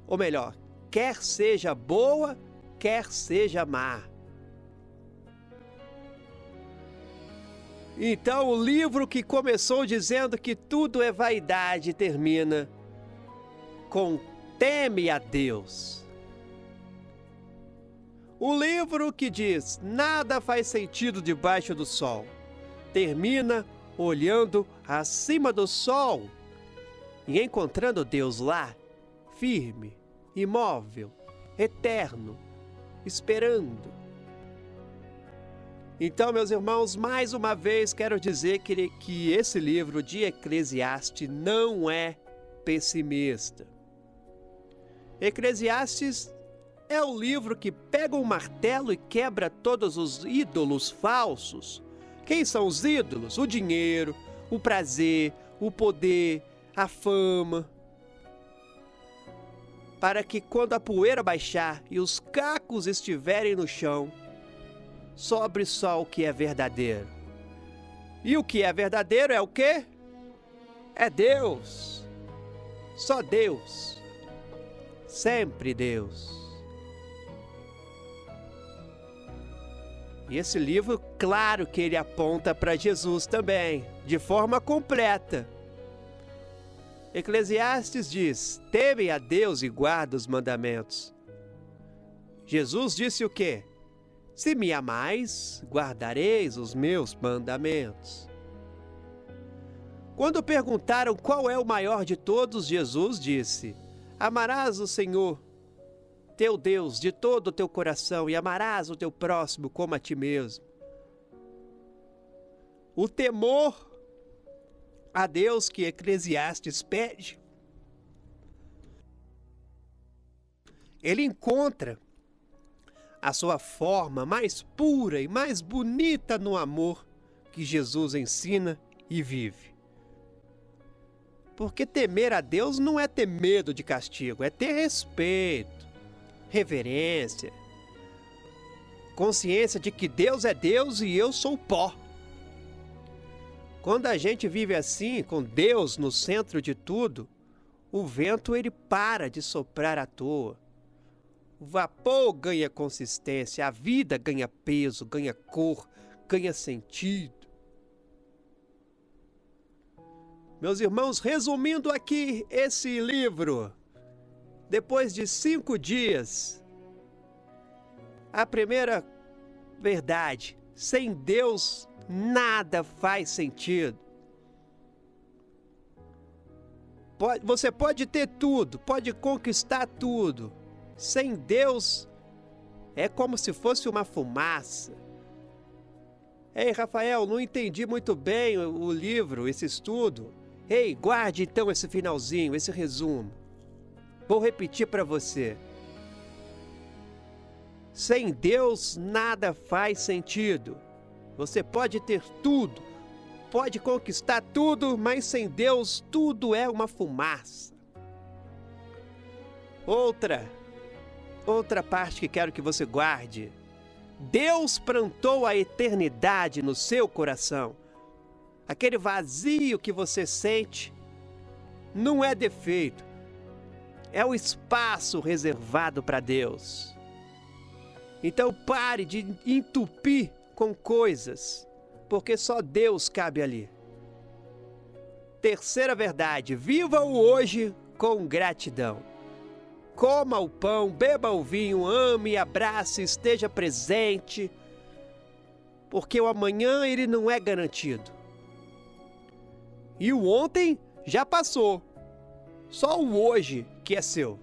Speaker 1: ou melhor, quer seja boa, quer seja má. Então o livro que começou dizendo que tudo é vaidade termina com teme a Deus. O livro que diz nada faz sentido debaixo do sol termina olhando acima do sol e encontrando Deus lá, firme, imóvel, eterno, esperando. Então, meus irmãos, mais uma vez quero dizer que esse livro de Eclesiastes não é pessimista. Eclesiastes é o livro que pega um martelo e quebra todos os ídolos falsos. Quem são os ídolos? O dinheiro, o prazer, o poder, a fama. Para que quando a poeira baixar e os cacos estiverem no chão, sobre só o que é verdadeiro. E o que é verdadeiro é o quê? É Deus. Só Deus. Sempre Deus. E esse livro, claro que ele aponta para Jesus também, de forma completa. Eclesiastes diz: teme a Deus e guarda os mandamentos. Jesus disse o quê? Se me amais, guardareis os meus mandamentos. Quando perguntaram qual é o maior de todos, Jesus disse: amarás o Senhor, teu Deus, de todo o teu coração, e amarás o teu próximo como a ti mesmo. O temor a Deus que Eclesiastes pede, ele encontra a sua forma mais pura e mais bonita no amor que Jesus ensina e vive. Porque temer a Deus não é ter medo de castigo, é ter respeito, reverência, consciência de que Deus é Deus e eu sou pó. Quando a gente vive assim, com Deus no centro de tudo, o vento ele para de soprar à toa. O vapor ganha consistência, a vida ganha peso, ganha cor, ganha sentido. Meus irmãos, resumindo aqui esse livro, depois de 5 dias, a primeira verdade: sem Deus nada faz sentido. Você pode ter tudo, pode conquistar tudo. Sem Deus é como se fosse uma fumaça. Ei, Rafael, não entendi muito bem o livro, esse estudo. Ei, guarde então esse finalzinho, esse resumo. Vou repetir para você. Sem Deus nada faz sentido. Você pode ter tudo, pode conquistar tudo, mas sem Deus tudo é uma fumaça. Outra parte que quero que você guarde. Deus plantou a eternidade no seu coração. Aquele vazio que você sente não é defeito, é o espaço reservado para Deus. Então pare de entupir com coisas, porque só Deus cabe ali. Terceira verdade: viva o hoje com gratidão. Coma o pão, beba o vinho, ame, abrace, esteja presente, porque o amanhã ele não é garantido. E o ontem já passou, só o hoje que é seu.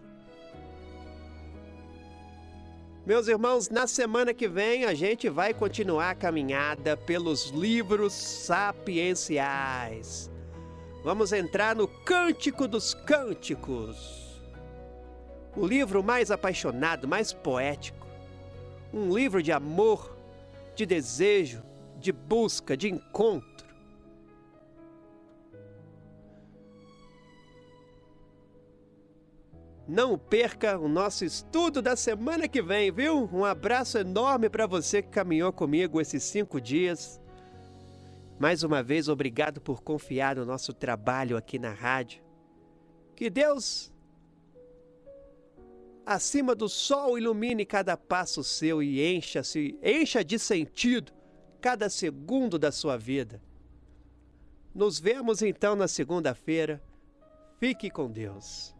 Speaker 1: Meus irmãos, na semana que vem a gente vai continuar a caminhada pelos livros sapienciais. Vamos entrar no Cântico dos Cânticos. O livro mais apaixonado, mais poético. Um livro de amor, de desejo, de busca, de encontro. Não perca o nosso estudo da semana que vem, viu? Um abraço enorme para você que caminhou comigo esses 5 dias. Mais uma vez, obrigado por confiar no nosso trabalho aqui na rádio. Que Deus, acima do sol, ilumine cada passo seu e encha de sentido cada segundo da sua vida. Nos vemos então na segunda-feira. Fique com Deus.